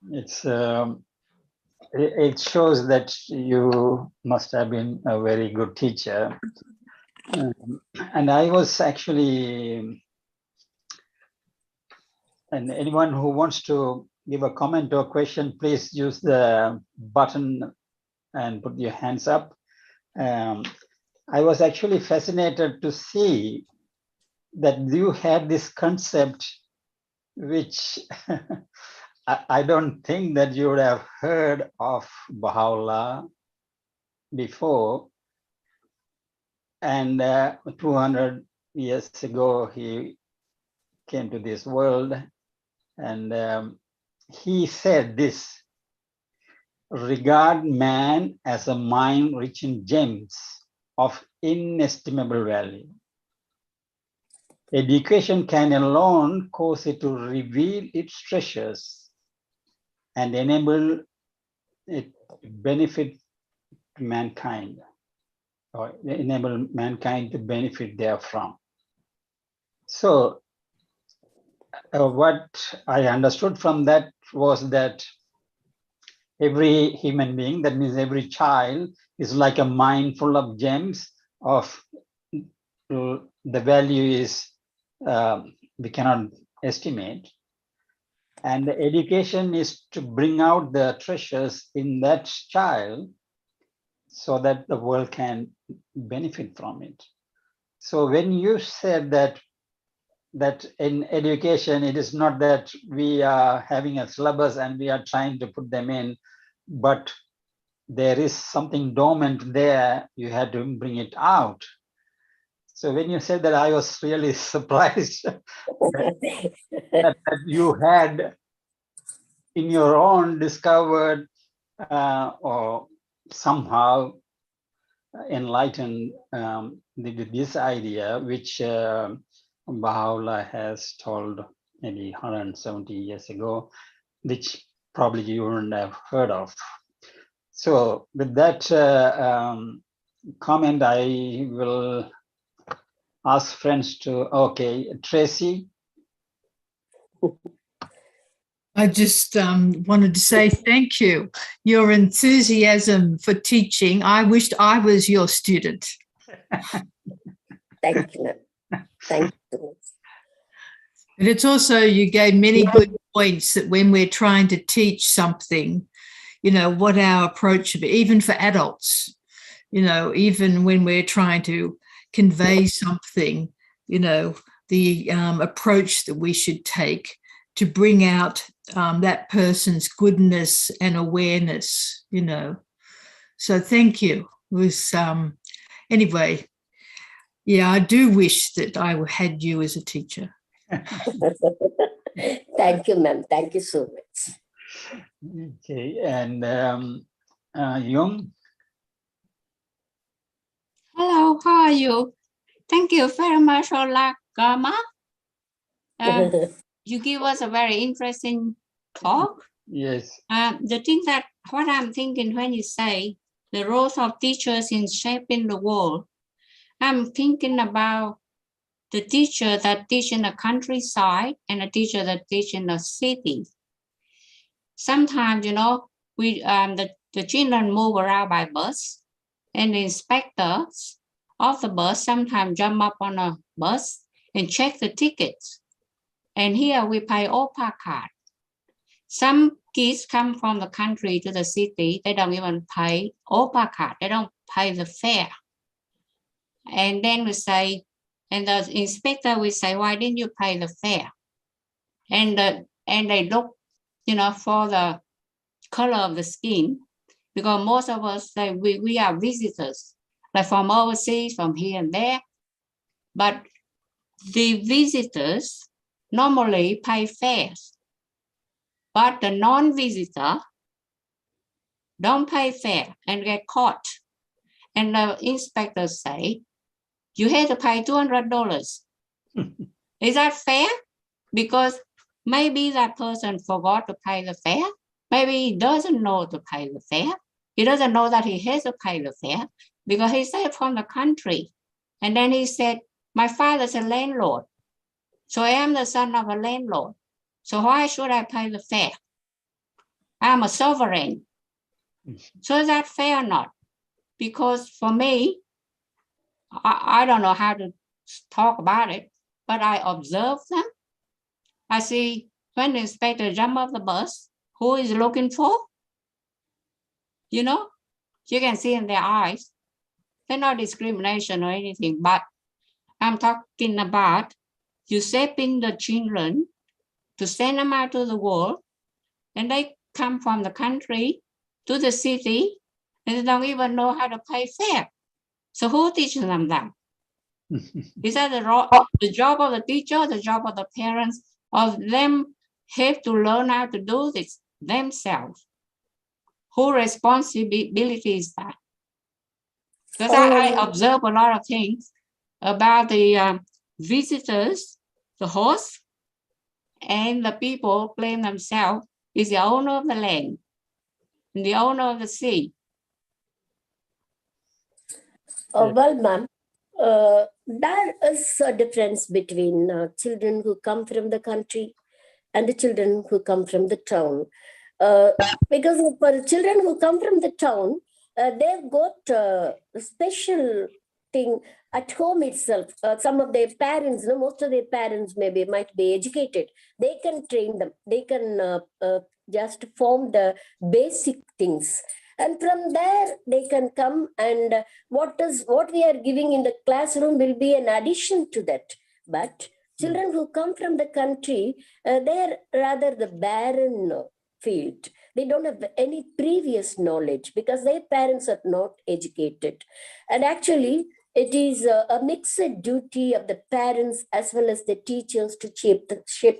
It shows that you must have been a very good teacher. And I was actually, and anyone who wants to give a comment or question, please use the button and put your hands up. I was actually fascinated to see that you had this concept, which I don't think that you would have heard of Baha'u'llah before. And 200 years ago, he came to this world, and he said this: regard man as a mine rich in gems of inestimable value. Education can alone cause it to reveal its treasures and enable it to benefit mankind, or enable mankind to benefit therefrom. So what I understood from that was that every human being, that means every child, is like a mine full of gems of the value is we cannot estimate. And the education is to bring out the treasures in that child so that the world can benefit from it. So when you said that in education, it is not that we are having a syllabus and we are trying to put them in, but there is something dormant there, you had to bring it out. So when you said that, I was really surprised that you had in your own discovered or somehow enlightened this idea, which Baha'u'llah has told maybe 170 years ago, which probably you wouldn't have heard of. So with that comment, I will ask friends to, okay, Tracy. I just wanted to say thank you. Your enthusiasm for teaching. I wished I was your student. Thank you. Thank you. And it's also, you gave many good points that when we're trying to teach something, what our approach should be, even for adults, even when we're trying to convey something, the approach that we should take to bring out that person's goodness and awareness, So thank you. It was, anyway, yeah, I do wish that I had you as a teacher. Thank you, ma'am. Thank you so much. Okay, and Yung. Hello, how are you? Thank you very much, Olagama. You give us a very interesting talk. Yes. The thing that what I'm thinking when you say the roles of teachers in shaping the world, I'm thinking about the teacher that teach in the countryside and the teacher that teach in the city. Sometimes, we the children move around by bus, and the inspectors of the bus sometimes jump up on a bus and check the tickets. And here we pay OPA card. Some kids come from the country to the city, they don't even pay OPA card, they don't pay the fare. And then we say, and the inspector will say, why didn't you pay the fare? And they look, for the color of the skin, because most of us say we are visitors, like from overseas, from here and there. But the visitors normally pay fares, but the non-visitor don't pay fare and get caught. And the inspectors say, you have to pay $200. Is that fair? Because maybe that person forgot to pay the fare. Maybe he doesn't know to pay the fare. He doesn't know that he has to pay the fare because he's from the country. And then he said, my father's a landlord. So I am the son of a landlord. So why should I pay the fare? I'm a sovereign. So is that fair or not? Because for me, I don't know how to talk about it, but I observe them. I see when the inspector jump off the bus, who is looking for? You know, you can see in their eyes. They're not discrimination or anything, but I'm talking about you shaping the children to send them out to the world, and they come from the country to the city, and they don't even know how to pay fare. So who teaches them that? Is that the job of the teacher, the job of the parents, of them have to learn how to do this themselves? Whose responsibility is that? Because I observe a lot of things about the visitors, the hosts, and the people claim themselves is the owner of the land and the owner of the sea. Well, ma'am, there is a difference between children who come from the country and the children who come from the town. Because for children who come from the town, they've got a special thing at home itself. Some of their parents, most of their parents might be educated. They can train them. They can just form the basic things. And from there, they can come, and what we are giving in the classroom will be an addition to that. But children who come from the country, they're rather the barren field. They don't have any previous knowledge because their parents are not educated. And actually, it is a mixed duty of the parents as well as the teachers to shape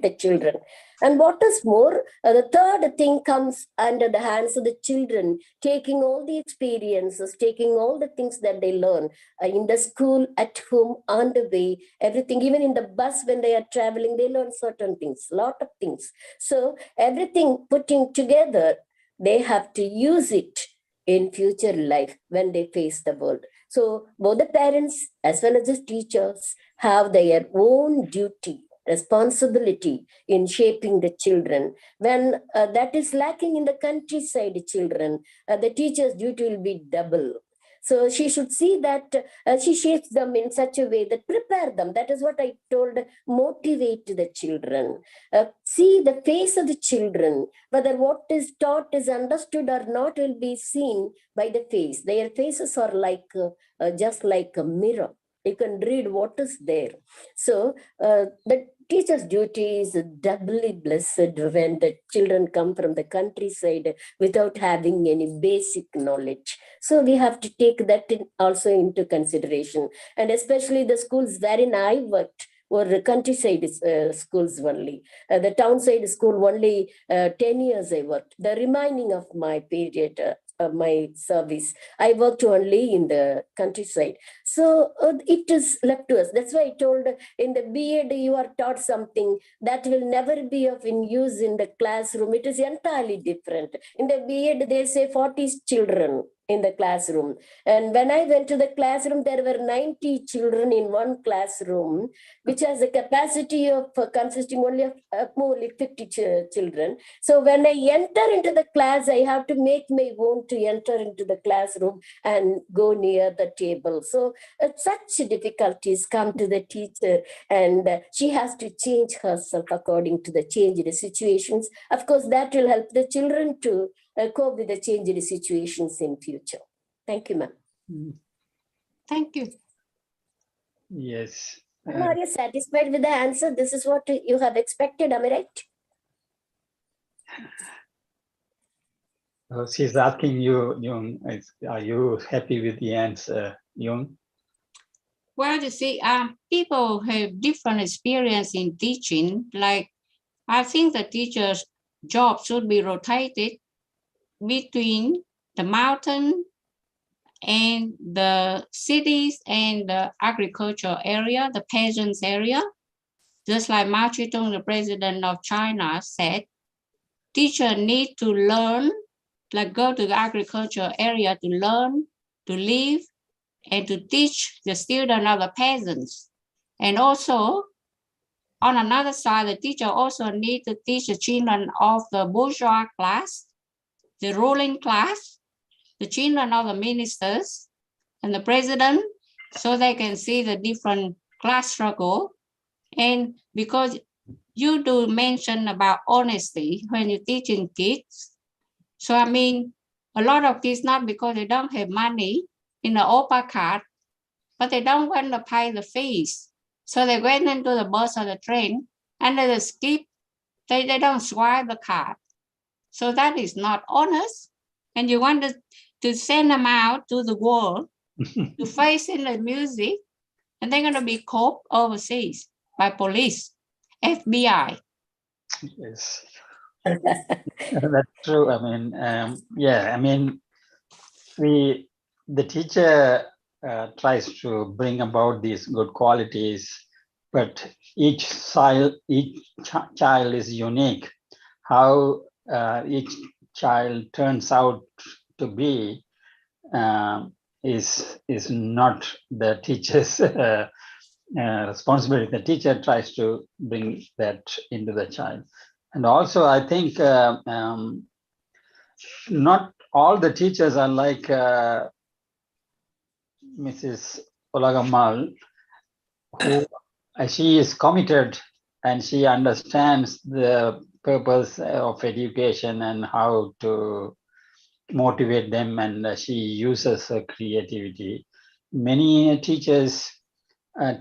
the children. And what is more, the third thing comes under the hands of the children, taking all the experiences, taking all the things that they learn in the school, at home, on the way, everything. Even in the bus when they are traveling, they learn certain things, a lot of things. So everything putting together, they have to use it in future life when they face the world. So both the parents as well as the teachers have their own duty, responsibility in shaping the children. When that is lacking in the countryside children, the teacher's duty will be double. So she should see that she shapes them in such a way that prepare them. That is what I told, motivate the children. See the face of the children, whether what is taught is understood or not will be seen by the face. Their faces are like just like a mirror. You can read what is there. So the teacher's duty is doubly blessed when the children come from the countryside without having any basic knowledge. So we have to take that also into consideration. And especially the schools wherein I worked were countryside schools only. The townside school only 10 years I worked. The remaining of my period, my service, I worked only in the countryside. So it is left to us. That's why I told in the B.Ed you are taught something that will never be of in use in the classroom. It is entirely different. In the B.Ed they say 40 children in the classroom. And when I went to the classroom, there were 90 children in one classroom, which has a capacity of consisting only of only 50 children. So when I enter into the class, I have to make my own to enter into the classroom and go near the table. So such difficulties come to the teacher, and she has to change herself according to the changed situations. Of course, that will help the children to cope with the changed situations in future. Thank you, ma'am. Thank you. Yes. Are you satisfied with the answer? This is what you have expected, am I right? She's asking you, Yung, are you happy with the answer, Yung? Well, you see, people have different experience in teaching. Like, I think the teacher's job should be rotated between the mountain and the cities and the agricultural area, the peasants area. Just like Mao Zedong, the president of China, said, teachers need to learn, like go to the agricultural area to learn, to live, and to teach the students of the peasants. And also, on another side, the teacher also need to teach the children of the bourgeois class the ruling class, the children of the ministers, and the president, so they can see the different class struggle. And because you do mention about honesty when you're teaching kids, so I mean, a lot of kids, not because they don't have money in the OPA card, but they don't want to pay the fees. So they went into the bus or the train and they skip, they don't swipe the card. So that is not honest. And you want to send them out to the world to face in the music, and they're going to be caught overseas by police, FBI. Yes, that's true. I mean, yeah, I mean, the teacher tries to bring about these good qualities, but each child is unique. How each child turns out to be is not the teacher's responsibility. The teacher tries to bring that into the child. And also, I think not all the teachers are like Mrs. Olagamal, who she is committed and she understands the purpose of education and how to motivate them, and she uses her creativity. Many teachers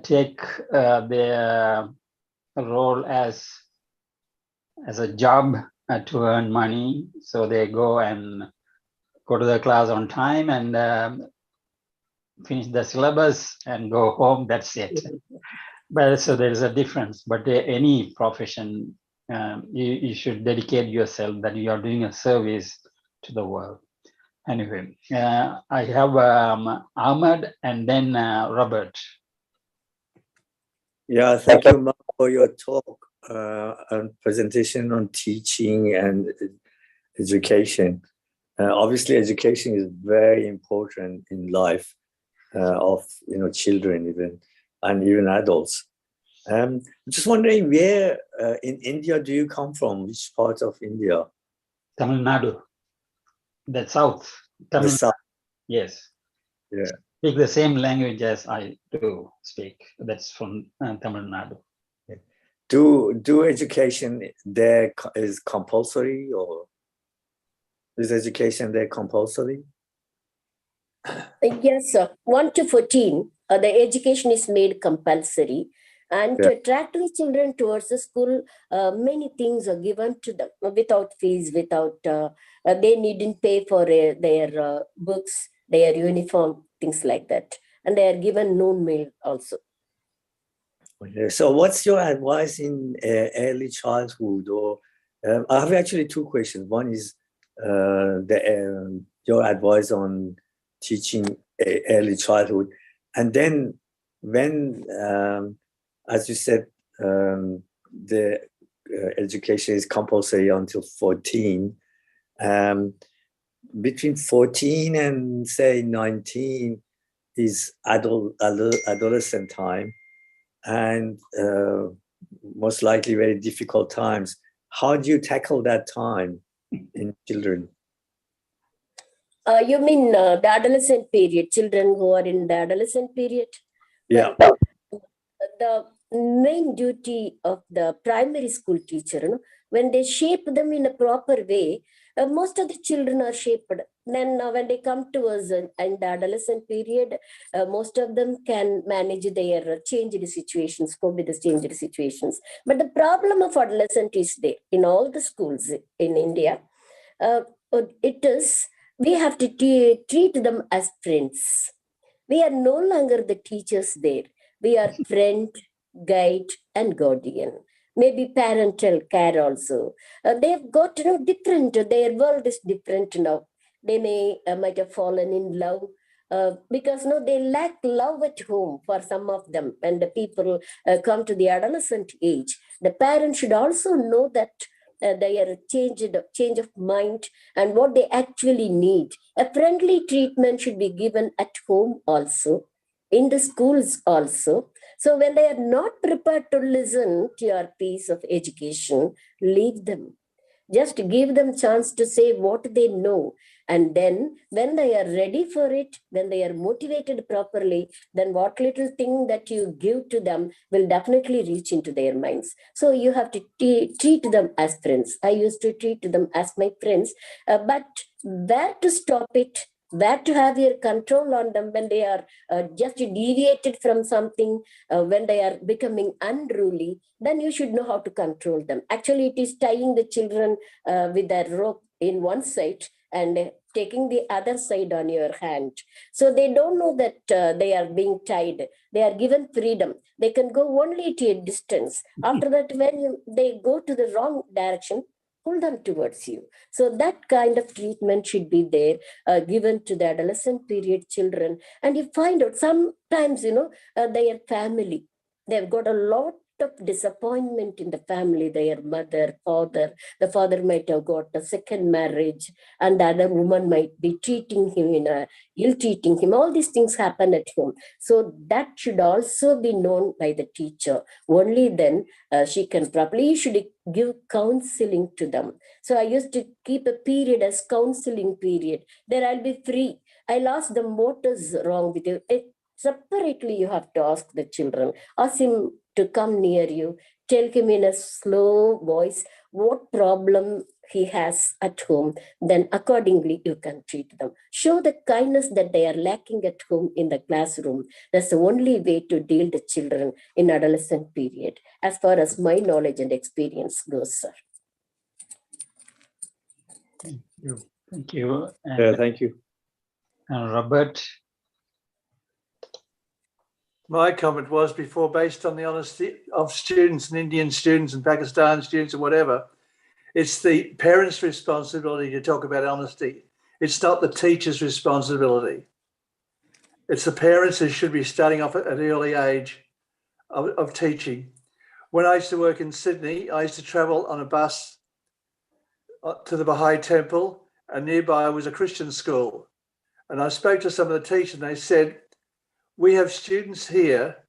take their role as a job to earn money, so they go to the class on time and finish the syllabus and go home. That's it. But so there is a difference. But any profession, you should dedicate yourself that you are doing a service to the world. Anyway, I have Ahmed and then Robert. Yeah, thank you, Mark, for your talk and presentation on teaching and education. Obviously, education is very important in life of children even adults. Just wondering, where in India do you come from? Which part of India? Tamil Nadu, the south. The south. Yes. Yeah. Speak the same language as I do speak. That's from Tamil Nadu. Do education there is compulsory, or is education there compulsory? Yes, sir. 1 to 14, the education is made compulsory. And to attract the children towards the school, many things are given to them without fees, without, they needn't pay for their books, their uniform, things like that. And they are given noon meal also. So what's your advice in early childhood? Or I have actually two questions. One is your advice on teaching early childhood. And then when, as you said, the education is compulsory until 14. Between 14 and say 19 is adolescent time, and most likely very difficult times. How do you tackle that time in children? You mean the adolescent period, children who are in the adolescent period? Yeah. Well, the main duty of the primary school teacher, when they shape them in a proper way, most of the children are shaped. Then when they come to us in the adolescent period, most of them can manage their changed situations, cope with the changed situations. But the problem of adolescent is there in all the schools in India. It is, we have to treat them as friends. We are no longer the teachers there. We are friend, guide, and guardian. Maybe parental care also. They've got different. Their world is different now. They might have fallen in love because they lack love at home for some of them. When the people come to the adolescent age, the parents should also know that they are change of mind and what they actually need. A friendly treatment should be given at home also, in the schools also. So when they are not prepared to listen to your piece of education, leave them. Just give them chance to say what they know. And then when they are ready for it, when they are motivated properly, then what little thing that you give to them will definitely reach into their minds. So you have to treat them as friends. I used to treat them as my friends, but where to stop it, where to have your control on them when they are just deviated from something, when they are becoming unruly, then you should know how to control them. Actually, it is tying the children with a rope in one side and taking the other side on your hand. So they don't know that they are being tied. They are given freedom. They can go only to a distance. After that, when they go to the wrong direction, pull them towards you. So that kind of treatment should be there, given to the adolescent period children. And you find out sometimes, their family, they've got a lot of disappointment in the family, their mother, father. The father might have got a second marriage, and the other woman might be treating him ill-treating him. All these things happen at home. So that should also be known by the teacher. Only then she can properly, should give counseling to them. So I used to keep a period as counseling period. There I'll be free. I lost them. What is wrong with you? Separately, you have to ask the children. Ask him to come near you. Tell him in a slow voice what problem he has at home. Then accordingly, you can treat them. Show the kindness that they are lacking at home in the classroom. That's the only way to deal with children in adolescent period, as far as my knowledge and experience goes, sir. Thank you. Thank you. Thank you. Robert. My comment was before, based on the honesty of students and Indian students and Pakistan students or whatever, it's the parents' responsibility to talk about honesty. It's not the teacher's responsibility. It's the parents who should be starting off at an early age of teaching. When I used to work in Sydney, I used to travel on a bus to the Baha'i temple, and nearby was a Christian school. And I spoke to some of the teachers, and they said, we have students here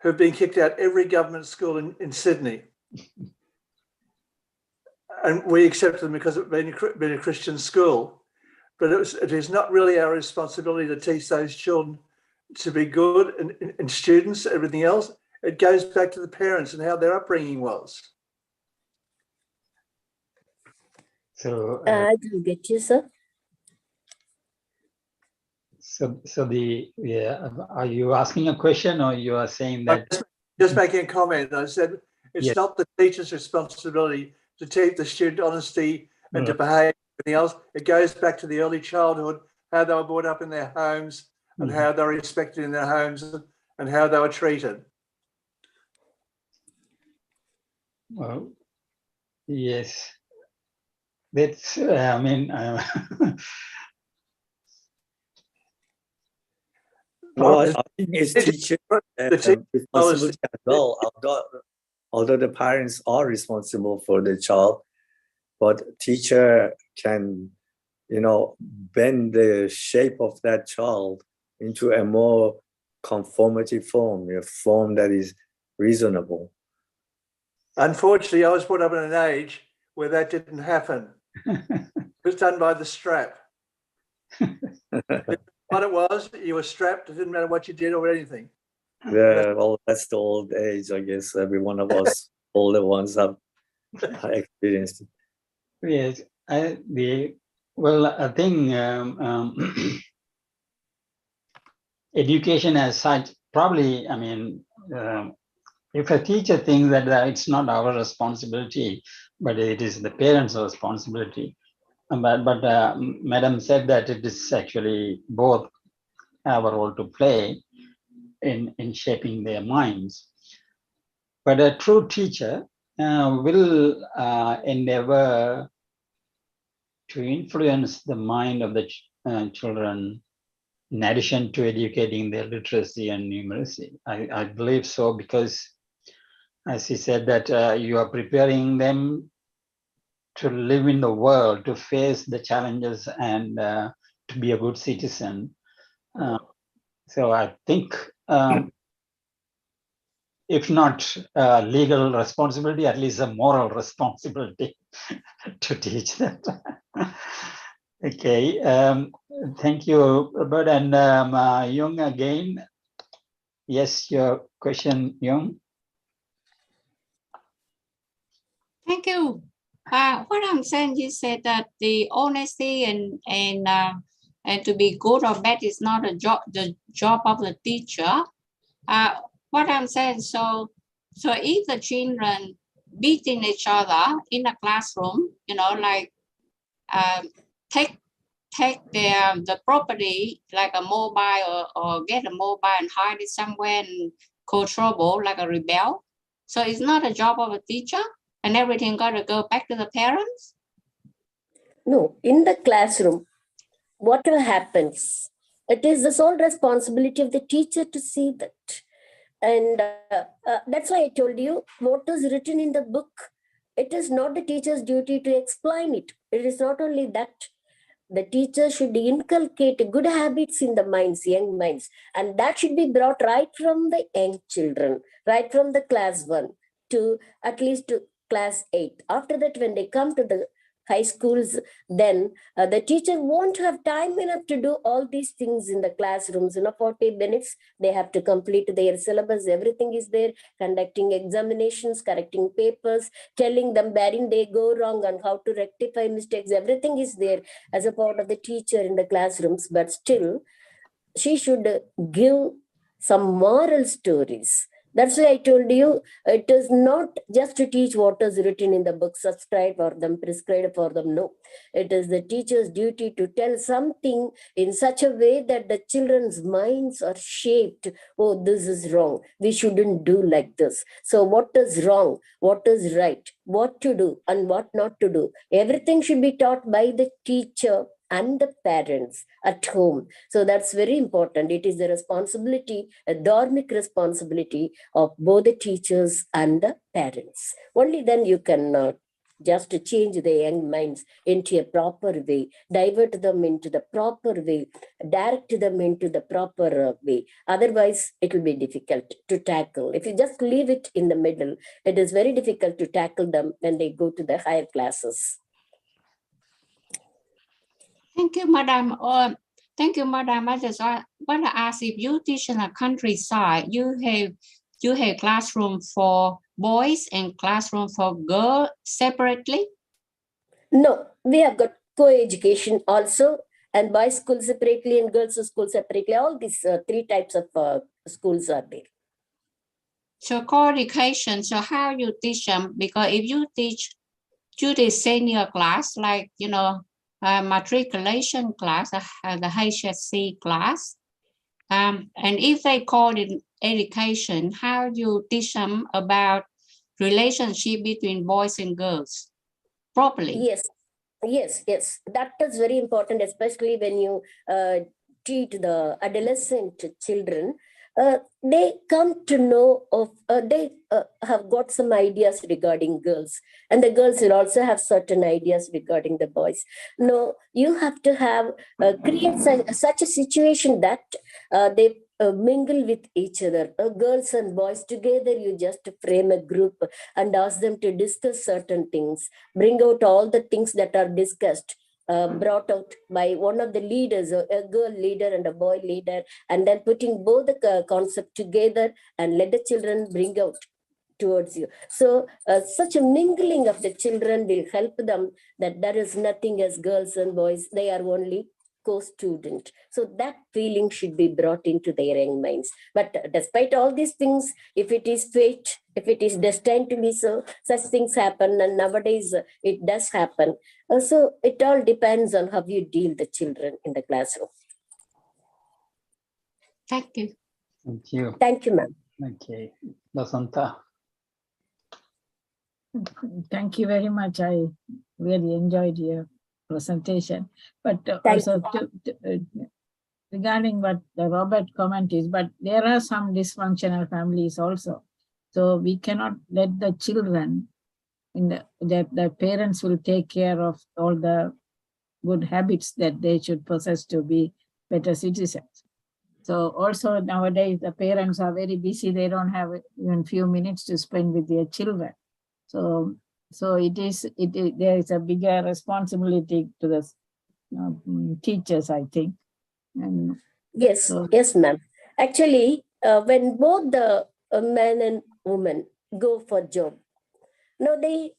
who have been kicked out every government school in Sydney. And we accept them because of being a Christian school. But it is not really our responsibility to teach those children to be good and students, everything else. It goes back to the parents and how their upbringing was. So I do get you, sir. So are you asking a question, or you are saying that? Just making a comment. I said it's not the teacher's responsibility to teach the student honesty and to behave, everything else. It goes back to the early childhood, how they were brought up in their homes and how they were respected in their homes and how they were treated. Well, yes, that's, Well, I think it's teacher responsibility as well. Although the parents are responsible for the child, but teacher can, bend the shape of that child into a more conformative form, a form that is reasonable. Unfortunately, I was brought up in an age where that didn't happen. It was done by the strap. What it was, you were strapped. It didn't matter what you did or anything. Yeah, well, that's the old age, I guess. Every one of us, older ones, have experienced it. Yes, I think education as such, probably, if a teacher thinks that it's not our responsibility, but it is the parents' responsibility. But Madam said that it is actually both have a role to play in shaping their minds. But a true teacher will endeavor to influence the mind of the children in addition to educating their literacy and numeracy. I believe so, because as he said that you are preparing them to live in the world, to face the challenges and to be a good citizen. So I think if not legal responsibility, at least a moral responsibility to teach that. Okay, thank you, Robert. And Jung again. Yes, your question, Jung. Thank you. What I'm saying, you said that the honesty and to be good or bad is not the job of the teacher. What I'm saying, so if the children beating each other in a classroom, you know, like take the property like a mobile or get a mobile and hide it somewhere and cause trouble like a rebel. So it's not a job of a teacher and everything got to go back to the parents? No, in the classroom, whatever happens, it is the sole responsibility of the teacher to see that. And that's why I told you what is written in the book. It is not the teacher's duty to explain it. It is not only that. The teacher should inculcate good habits in the minds, young minds. And that should be brought right from the young children, right from the class 1 to at least to class 8. After that, when they come to the high schools, then the teacher won't have time enough to do all these things in the classrooms. 40 minutes, they have to complete their syllabus. Everything is there, conducting examinations, correcting papers, telling them wherein they go wrong and how to rectify mistakes. Everything is there as a part of the teacher in the classrooms. But still, she should give some moral stories. That's why I told you, it is not just to teach what is written in the book, subscribed for them, prescribed for them. No, it is the teacher's duty to tell something in such a way that the children's minds are shaped. Oh, this is wrong. We shouldn't do like this. So what is wrong? What is right? What to do and what not to do? Everything should be taught by the teacher and the parents at home. So that's very important. It is the responsibility, a dharmic responsibility of both the teachers and the parents. Only then you can just change the young minds into a proper way, divert them into the proper way, direct them into the proper way. Otherwise, it will be difficult to tackle. If you just leave it in the middle, it is very difficult to tackle them when they go to the higher classes. Thank you, Madam. Thank you, Madam. I just want to ask, if you teach in a countryside, you have classroom for boys and classroom for girls separately? No, we have got co-education also, and boys school separately and girls school separately. All these 3 types of schools are there. So co-education, so how you teach them? Because if you teach to the senior class, like, you know, matriculation class, the HSC class, and if they call it education, how you teach them about relationship between boys and girls properly? Yes. That is very important, especially when you treat the adolescent children. They come to know of, they have got some ideas regarding girls, and the girls will also have certain ideas regarding the boys. No, you have to have create such a situation that they mingle with each other. Girls and boys together, you just frame a group and ask them to discuss certain things, bring out all the things that are discussed, brought out by one of the leaders, a girl leader and a boy leader, and then putting both the concept together and let the children bring out towards you. So such a mingling of the children will help them that there is nothing as girls and boys, they are only co-student. So that feeling should be brought into their young minds. But despite all these things, if it is fate, if it is destined to be so, such things happen, and nowadays it does happen. So it all depends on how you deal the children in the classroom. Thank you. Thank you. Thank you, ma'am. Okay, Lasanta. Thank you very much. I really enjoyed your presentation. But also regarding what the Robert comment is, but there are some dysfunctional families also. So we cannot let the children that the parents will take care of all the good habits that they should possess to be better citizens. So also nowadays the parents are very busy. They don't have even few minutes to spend with their children. So there is a bigger responsibility to the teachers, I think. And Yes, so, yes, ma'am. Actually, when both the man and woman go for job, no, they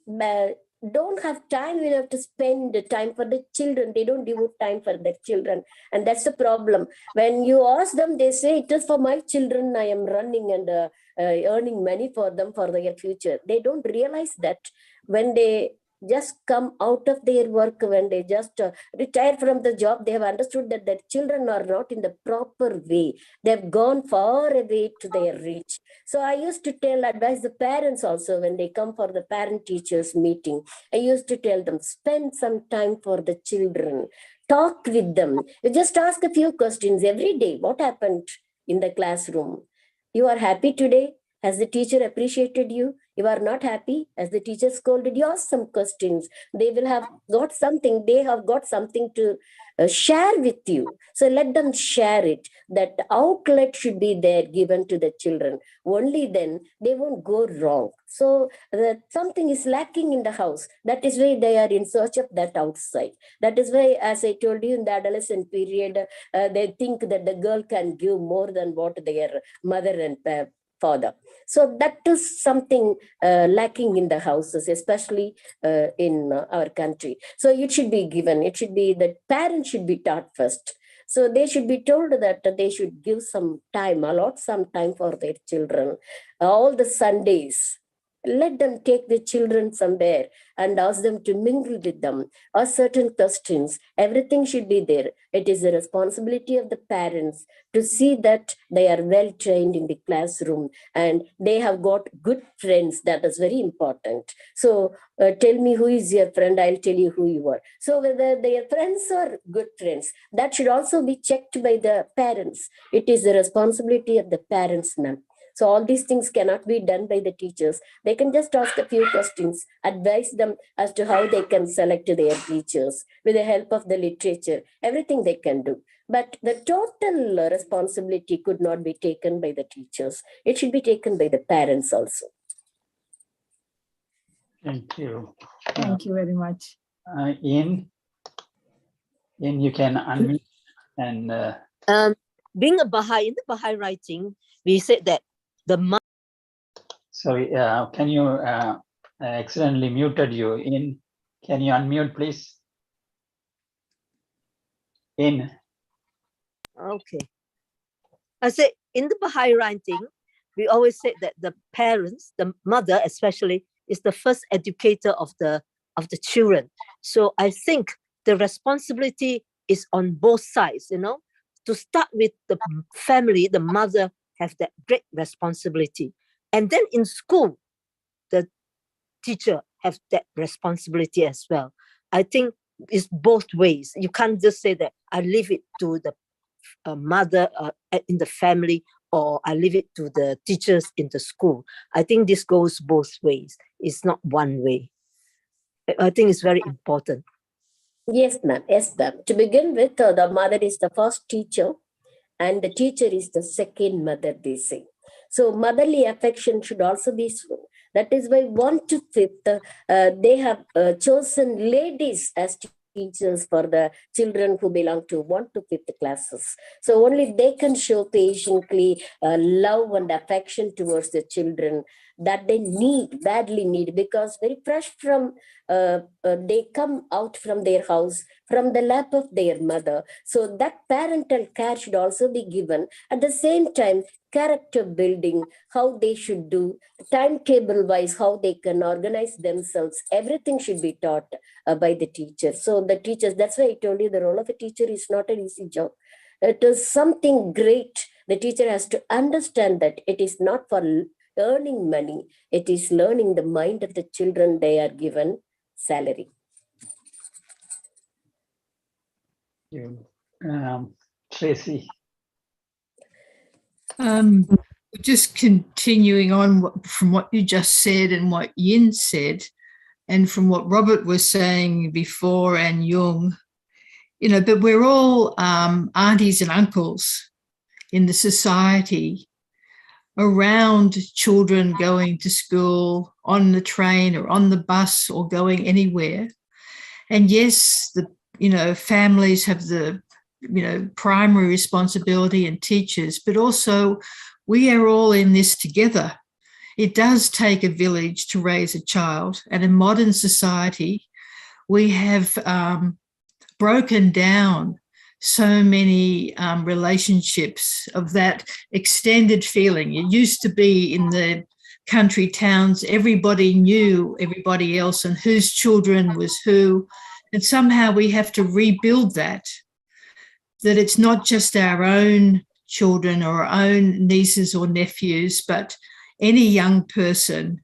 don't have time enough to spend the time for the children. They don't devote time for their children. And that's the problem. When you ask them, they say, it is for my children I am running and earning money for them for their future. They don't realize that when they just come out of their work, when they just retire from the job, they have understood that their children are not in the proper way. They've gone far away to their reach. So I used to advise the parents also when they come for the parent-teachers meeting. I used to tell them, spend some time for the children. Talk with them. You just ask a few questions every day. What happened in the classroom? You are happy today? Has the teacher appreciated you? You are not happy? Has the teacher scolded you? Ask some questions. They will have got something. They have got something to share with you. So let them share it. That outlet should be there given to the children. Only then they won't go wrong. So something is lacking in the house. That is why they are in search of that outside. That is why, as I told you, in the adolescent period, they think that the girl can give more than what their mother and father. So that is something lacking in the houses, especially in our country. So it should be given. It should be that parents should be taught first. So they should be told that they should give some time, allot some time for their children. All the Sundays, let them take the children somewhere and ask them to mingle with them, ask certain questions. Everything should be there. It is the responsibility of the parents to see that they are well trained in the classroom and they have got good friends. That is very important. So tell me who is your friend, I'll tell you who you are. So whether their friends are good friends, that should also be checked by the parents. It is the responsibility of the parents, ma'am. So all these things cannot be done by the teachers. They can just ask a few questions, advise them as to how they can select their teachers with the help of the literature, everything they can do. But the total responsibility could not be taken by the teachers. It should be taken by the parents also. Thank you. thank you very much. Ian, you can unmute and Being a Baha'i, in the Baha'i writing, we said that the mother. sorry, can you accidentally muted you? Ian, can you unmute, please? In. Okay. I said in the Baha'i writing, we always say that the parents, the mother especially, is the first educator of the children. So I think the responsibility is on both sides, you know. To start with the family, the mother has that great responsibility. And then in school, the teacher have that responsibility as well. I think it's both ways. You can't just say that I leave it to the mother in the family or I leave it to the teachers in the school. I think this goes both ways. It's not one way. I think it's very important. Yes, ma'am. Yes, ma'am. To begin with, the mother is the first teacher and the teacher is the second mother, they say. So motherly affection should also be shown. That is why 1 to 5th, they have chosen ladies as teachers for the children who belong to 1 to 5th classes. So only they can show patiently love and affection towards the children that they badly need, because very fresh from, they come out from their house, from the lap of their mother. So that parental care should also be given. At the same time, character building, how they should do, timetable wise, how they can organize themselves, everything should be taught by the teacher. So the teachers, that's why I told you the role of a teacher is not an easy job. It is something great. The teacher has to understand that it is not for earning money. It is learning the mind of the children they are given salary. Tracy. Just continuing on from what you just said and what Yin said, and from what Robert was saying before and Jung, you know, but we're all aunties and uncles in the society around children going to school, on the train or on the bus or going anywhere. And yes, families have the primary responsibility and teachers, but also we are all in this together. It does take a village to raise a child, and in modern society, we have broken down so many relationships of that extended feeling. It used to be in the country towns, everybody knew everybody else and whose children was who. And somehow we have to rebuild that it's not just our own children or our own nieces or nephews, but any young person,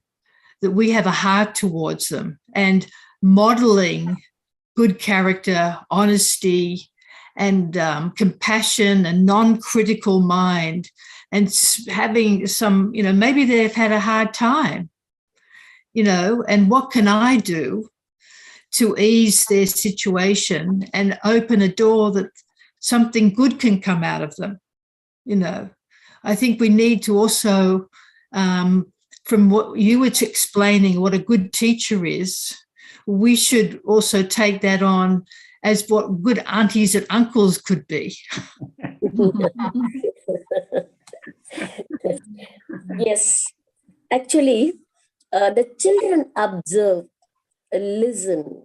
that we have a heart towards them, and modeling good character, honesty, and compassion and non-critical mind, and having some, maybe they've had a hard time, and what can I do to ease their situation and open a door that something good can come out of them. I think we need to also, from what you were explaining, what a good teacher is, we should also take that on as what good aunties and uncles could be. Yes, actually, the children observe, listen.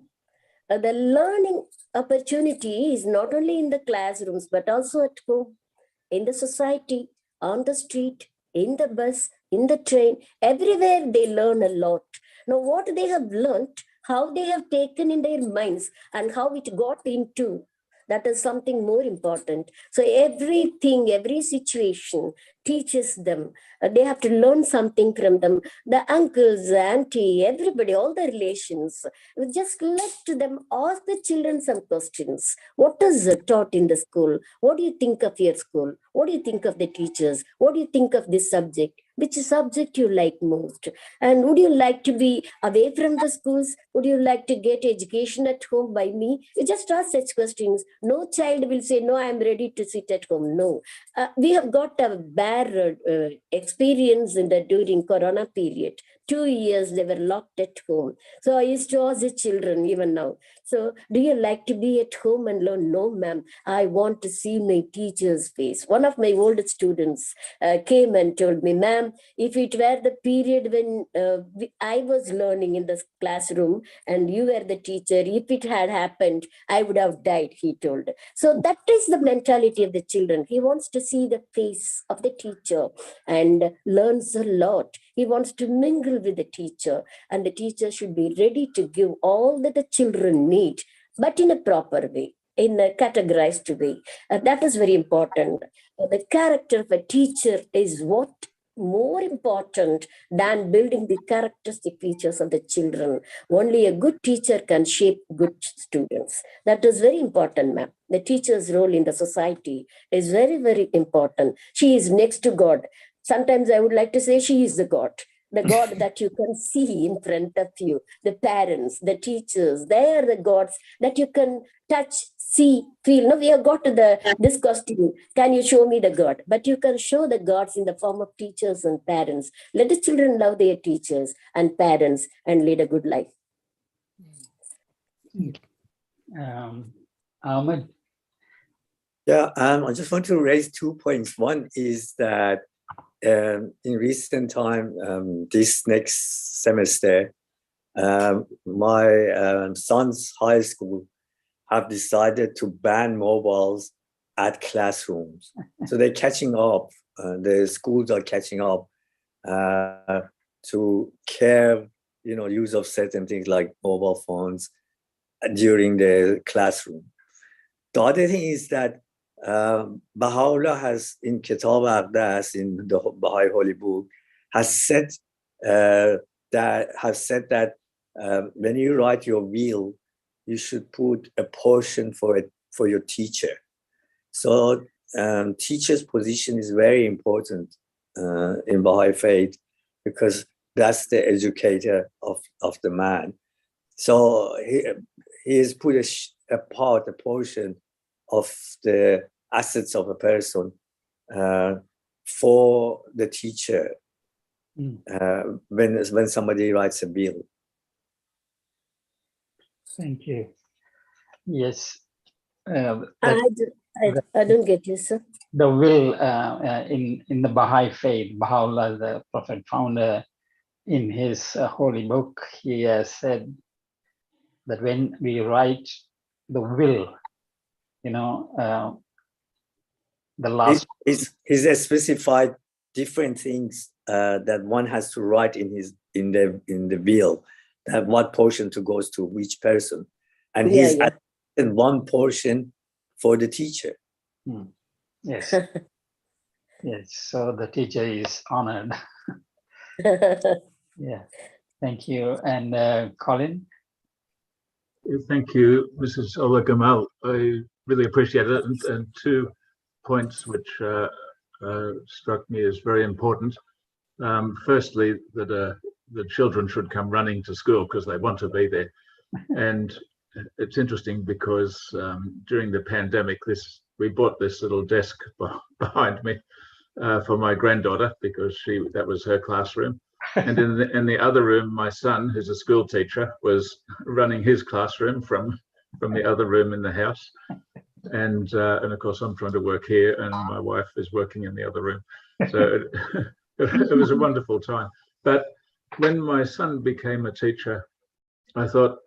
The learning opportunity is not only in the classrooms, but also at home, in the society, on the street, in the bus, in the train. Everywhere they learn a lot. Now, what they have learned, how they have taken in their minds, and how it got into, that is something more important. So everything, every situation teaches them. They have to learn something from them. The uncles, the auntie, everybody, all the relations. We just let them ask the children some questions. What is taught in the school? What do you think of your school? What do you think of the teachers? What do you think of this subject? Which subject you like most? And would you like to be away from the schools? Would you like to get education at home by me? You just ask such questions. No child will say, no, I'm ready to sit at home. No. We have got a bad experience during Corona period. 2 years they were locked at home. So I used to ask the children even now, so do you like to be at home and learn? No, ma'am, I want to see my teacher's face. One of my old students came and told me, ma'am, if it were the period when I was learning in the classroom and you were the teacher, if it had happened, I would have died, he told. So that is the mentality of the children. He wants to see the face of the teacher and learns a lot. He wants to mingle with the teacher, and the teacher should be ready to give all that the children need, but in a proper way, in a categorized way. That is very important. The character of a teacher is what more important than building the characteristic features of the children. Only a good teacher can shape good students. That is very important, ma'am. The teacher's role in the society is very, very important. She is next to God. Sometimes I would like to say she is the God that you can see in front of you. The parents, the teachers, they are the gods that you can touch, see, feel. No, we have got to this question, can you show me the God? But you can show the gods in the form of teachers and parents. Let the children love their teachers and parents and lead a good life. Ahmed? Yeah, I just want to raise 2 points. One is that in recent time, this next semester, my son's high school have decided to ban mobiles at classrooms. So they're catching up. The schools are catching up to curb, use of certain things like mobile phones during the classroom. The other thing is that Baha'u'llah has in Kitab Aqdas, in the Baha'i Holy Book, has said that when you write your will, you should put a portion for your teacher. So teacher's position is very important in Baha'i faith, because that's the educator of the man. So he has put a portion of the assets of a person for the teacher Mm. when somebody writes a bill. Thank you. Yes. I don't get you, sir. The will in the Baha'i faith, Baha'u'llah, the Prophet founder, in his holy book, he has said that when we write the will, the last. He's specified different things that one has to write in the will, that what portion to goes to which person, and he's added one portion for the teacher. Yes. Yes. So the teacher is honored. Yeah. Thank you. And Colin? Thank you, Mrs. Ola Gamal. I really appreciate it. And 2 points which struck me as very important. Firstly, that the children should come running to school because they want to be there. And it's interesting because during the pandemic, we bought this little desk behind me for my granddaughter because that was her classroom. And in the other room, my son, who's a school teacher, was running his classroom from the other room in the house. And of course, I'm trying to work here, and my wife is working in the other room. So it was a wonderful time. But when my son became a teacher, I thought,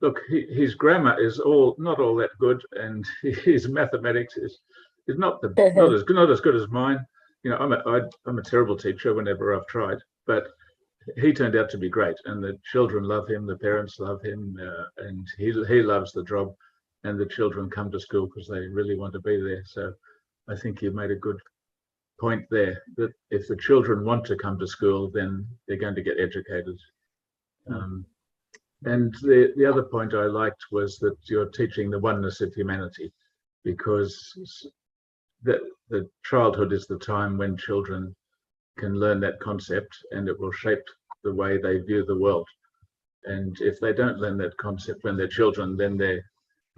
look, his grammar is not all that good, and his mathematics is not as good as mine. I'm a terrible teacher whenever I've tried, but he turned out to be great, and the children love him, the parents love him, and he loves the job, and the children come to school because they really want to be there. So I think you made a good point there, that if the children want to come to school, then they're going to get educated. And the other point I liked was that you're teaching the oneness of humanity, because the childhood is the time when children can learn that concept, and it will shape the way they view the world. And if they don't learn that concept when they're children, then they're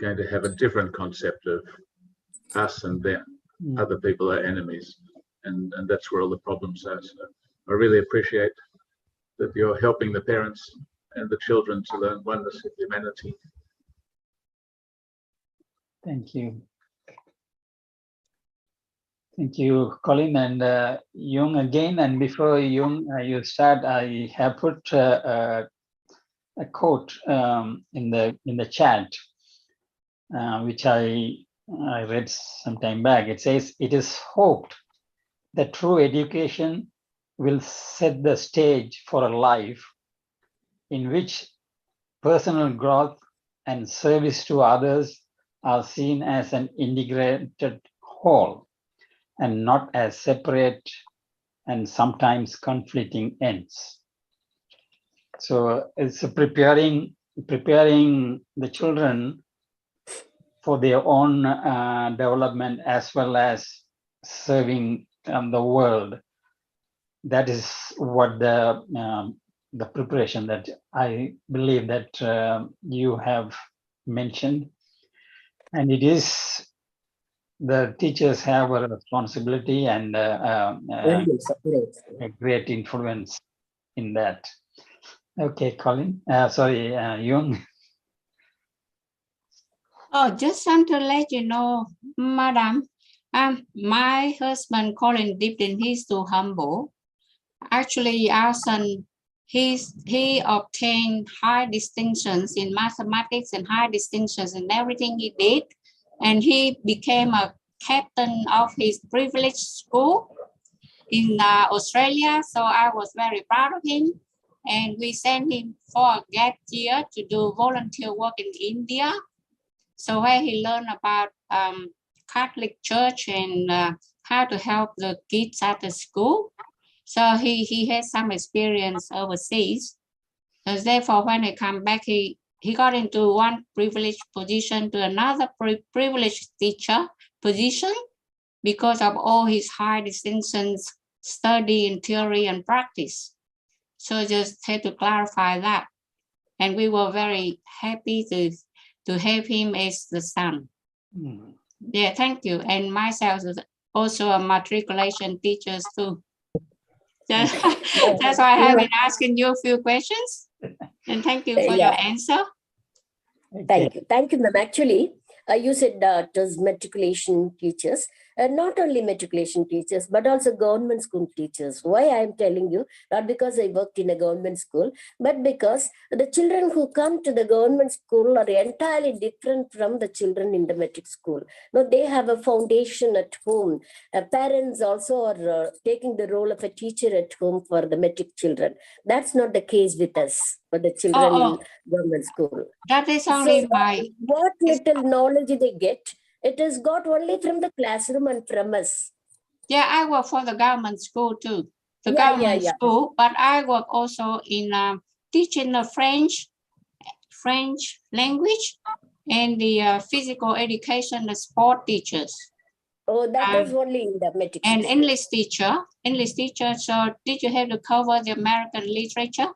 going to have a different concept of us and them. Other people are enemies, and that's where all the problems are. So I really appreciate that you're helping the parents and the children to learn oneness of humanity. Thank you. Thank you, Colin, and Jung again. And before Jung, you start, I have put a quote in the chat, which I read some time back. It says, "It is hoped that true education will set the stage for a life in which personal growth and service to others are seen as an integrated whole, and not as separate and sometimes conflicting ends." So it's preparing the children for their own development, as well as serving the world. That is what the preparation that I believe that you have mentioned. And it is, the teachers have a responsibility and a great influence in that. Okay, Colin. Sorry, Jung. Oh, just want to let you know, Madam, my husband Colin dipped in his too humble. Actually, our son, he obtained high distinctions in mathematics and high distinctions in everything he did. And he became a captain of his privileged school in Australia. So I was very proud of him. And we sent him for a gap year to do volunteer work in India. So where he learned about Catholic Church and how to help the kids at the school. So he had some experience overseas. So therefore, when he come back, he got into one privileged position to another privileged teacher position because of all his high distinctions, study in theory and practice. So just had to clarify that. And we were very happy to have him as the son. Yeah, thank you. And myself also a matriculation teachers too. That's why I have been asking you a few questions. And thank you for your answer. Thank you. Thank you, ma'am. Actually, you said it was matriculation teachers, not only matriculation teachers, but also government school teachers. Why I am telling you, not because I worked in a government school, but because the children who come to the government school are entirely different from the children in the matric school. No, they have a foundation at home. Parents also are taking the role of a teacher at home for the matric children. That's not the case with us, for the children in government school. That is only So my... what little knowledge they get, it is got only from the classroom and from us. Yeah, I work for the government school too. The government school, but I work also in teaching the French language and the physical education, the sport teachers. Oh, that was only in the matric. And English teacher. So did you have to cover the American literature,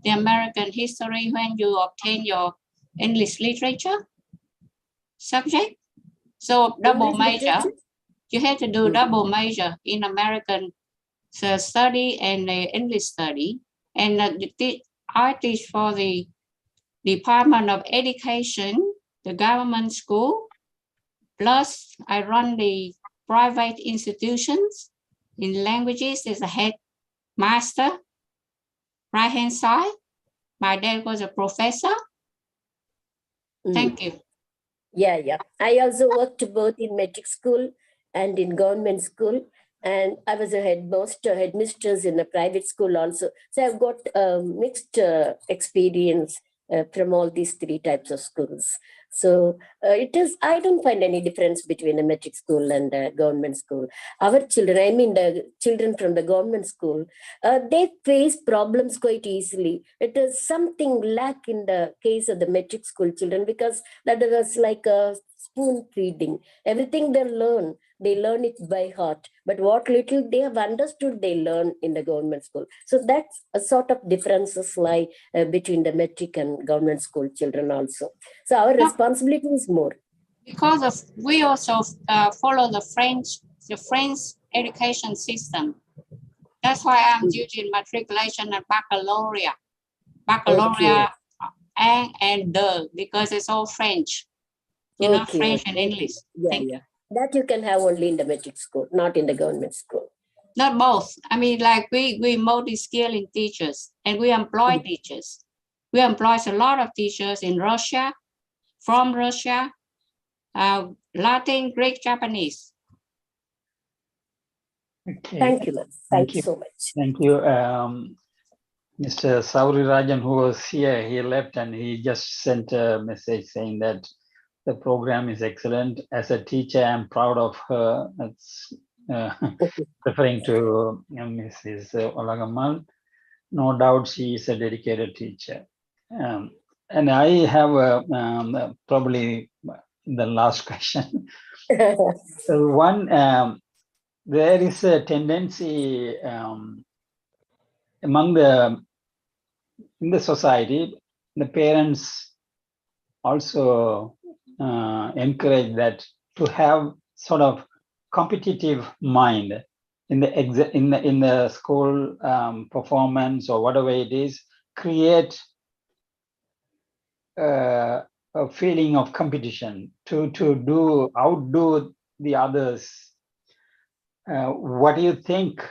the American history when you obtain your English literature subject? So double major, you have to do double major in American study and English study. And I teach for the Department of Education, the government school, plus I run the private institutions in languages as a head master. Right hand side, my dad was a professor. Thank you. Yeah. I also worked both in matric school and in government school. And I was a headmistress in a private school also. So I've got mixed experience from all these three types of schools. So I don't find any difference between a matric school and a government school. Our children, I mean the children from the government school, they face problems quite easily. It is something lack in the case of the matric school children, because that was like a spoon feeding. Everything they learn it by heart. But what little they have understood, they learn in the government school. So that's a sort of differences lie between the matric and government school children also. So our responsibility is more. Because we also follow the French education system. That's why I'm using matriculation and baccalaureate. Baccalaureate and because it's all French. You know, French and English. Yeah. That you can have only in the matric school, not in the government school. Not both. I mean, like we multi-skilling teachers and we employ teachers. We employ a lot of teachers in Russia, from Russia, Latin, Greek, Japanese. Okay. Thank you, ma'am. Thank you so much. Thank you. Mr. Sauri Rajan, who was here, he left and he just sent a message saying that the program is excellent. As a teacher, I'm proud of her. That's referring to Mrs. Olagamal. No doubt she is a dedicated teacher. And I have probably the last question. One, there is a tendency in the society, the parents also encourage that to have sort of competitive mind in the school performance or whatever it is, create a feeling of competition to outdo the others. What do you think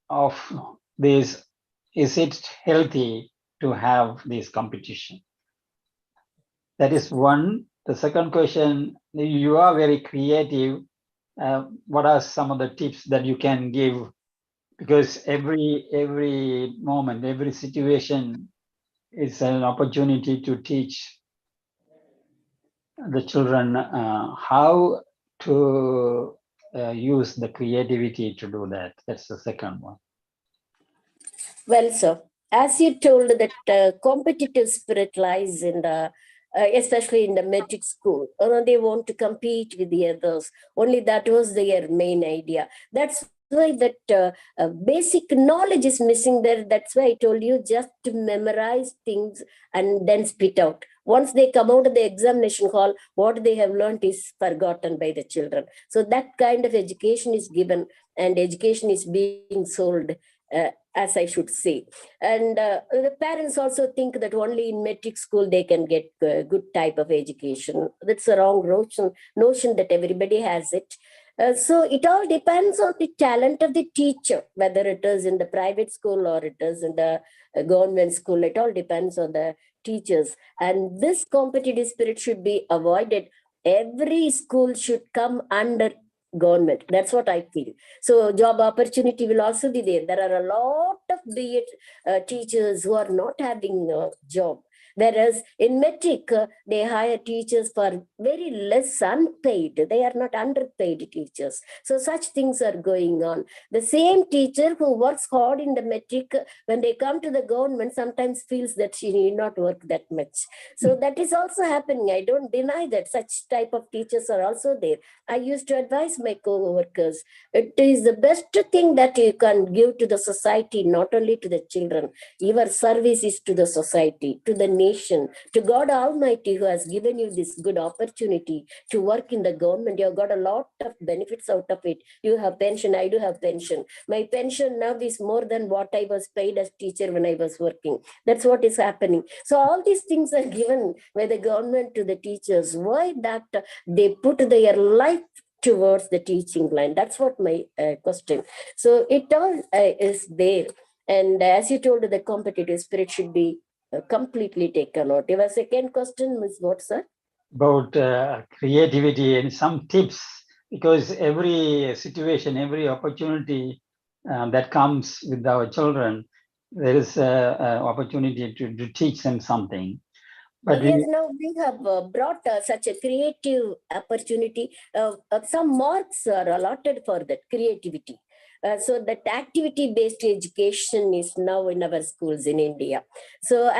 of this? Is it healthy to have this competition? That is one. The second question, you are very creative. What are some of the tips that you can give? Because every moment, every situation is an opportunity to teach the children how to use the creativity to do that. That's the second one. Well, sir, as you told that competitive spirit lies in the, especially in the matric school, they want to compete with the others. Only that was their main idea. That's why that basic knowledge is missing there. That's why I told you just to memorize things and then spit out. once they come out of the examination hall, what they have learned is forgotten by the children. So that kind of education is given, and education is being sold, as I should say. And the parents also think that only in metric school they can get good type of education. That's a wrong notion that everybody has it. So it all depends on the talent of the teacher, whether it is in the private school or it is in the government school. It all depends on the teachers. And this competitive spirit should be avoided. Every school should come under government. That's what I feel. So job opportunity will also be there. There are a lot of B.Ed teachers who are not having a job. Whereas in metric, they hire teachers for very less unpaid. They are not underpaid teachers. So such things are going on. The same teacher who works hard in the metric, when they come to the government, sometimes feels that she need not work that much. So that is also happening. I don't deny that such type of teachers are also there. I used to advise my co-workers, it is the best thing that you can give to the society, not only to the children. Your service is to the society, to the nation, to God Almighty, who has given you this good opportunity to work in the government. You have got a lot of benefits out of it. You have pension, I do have pension. My pension now is more than what I was paid as teacher when I was working. That's what is happening. So all these things are given by the government to the teachers. Why that they put their life towards the teaching line? That's what my question. So it all is there. And as you told, the competitive spirit should be completely taken out. Your second question was what, sir? About creativity and some tips, because every situation, every opportunity that comes with our children, there is an opportunity to teach them something. But yes, now we have brought such a creative opportunity. Some marks are allotted for that creativity. So that activity-based education is now in our schools in India. So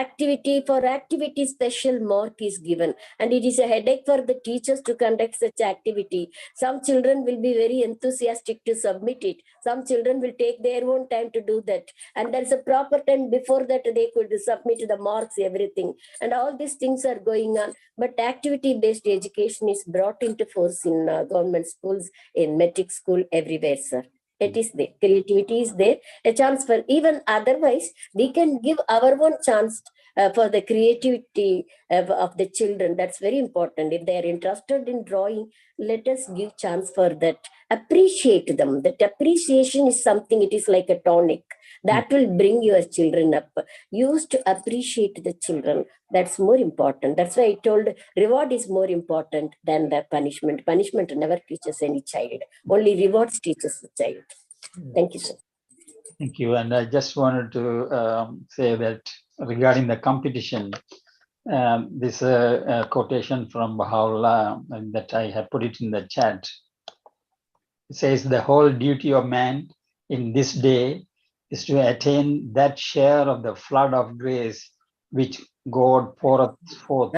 for activity, special mark is given. And it is a headache for the teachers to conduct such activity. Some children will be very enthusiastic to submit it. Some children will take their own time to do that. And there's a proper time before that they could submit the marks, everything. And all these things are going on. But activity-based education is brought into force in government schools, in metric school, everywhere, sir. It is there. Creativity is there. A chance for even otherwise, we can give our own chance for the creativity of the children. That's very important. If they are interested in drawing, let us give chance for that. Appreciate them. That appreciation is something, it is like a tonic. That will bring your children up. Use to appreciate the children. That's more important. That's why I told reward is more important than the punishment. Punishment never teaches any child. Only rewards teaches the child. Thank you, sir. Thank you. And I just wanted to say that regarding the competition, this quotation from Baha'u'llah that I have put it in the chat. It says the whole duty of man in this day is to attain that share of the flood of grace which God poureth forth.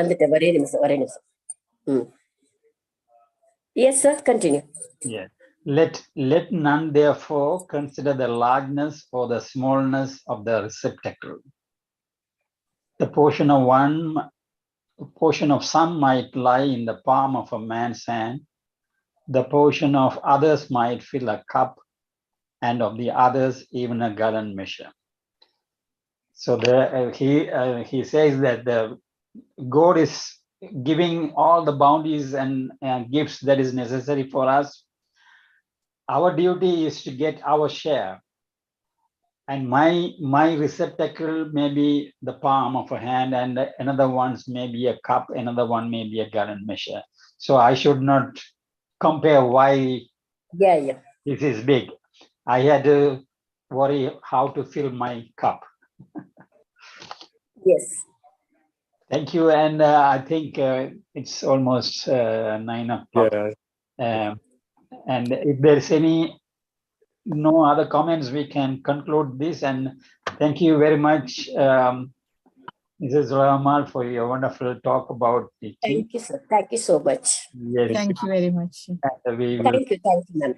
Yes, sir, continue. Yeah. Let none therefore consider the largeness or the smallness of the receptacle. The portion of some might lie in the palm of a man's hand. The portion of others might fill a cup, and of the others even a gallon measure. So he says that God is giving all the bounties and gifts that is necessary for us. Our duty is to get our share. And my receptacle may be the palm of a hand, and another one's may be a cup, another one may be a gallon measure. So I should not compare why this is big. I had to worry how to fill my cup. Yes. Thank you. And I think it's almost 9 o'clock. Yeah. And if there's no other comments, we can conclude this. And thank you very much, Mrs. Ramal, for your wonderful talk about the Thank you, sir. Thank you so much. Yes. Thank you very much. We will Thank you, ma'am.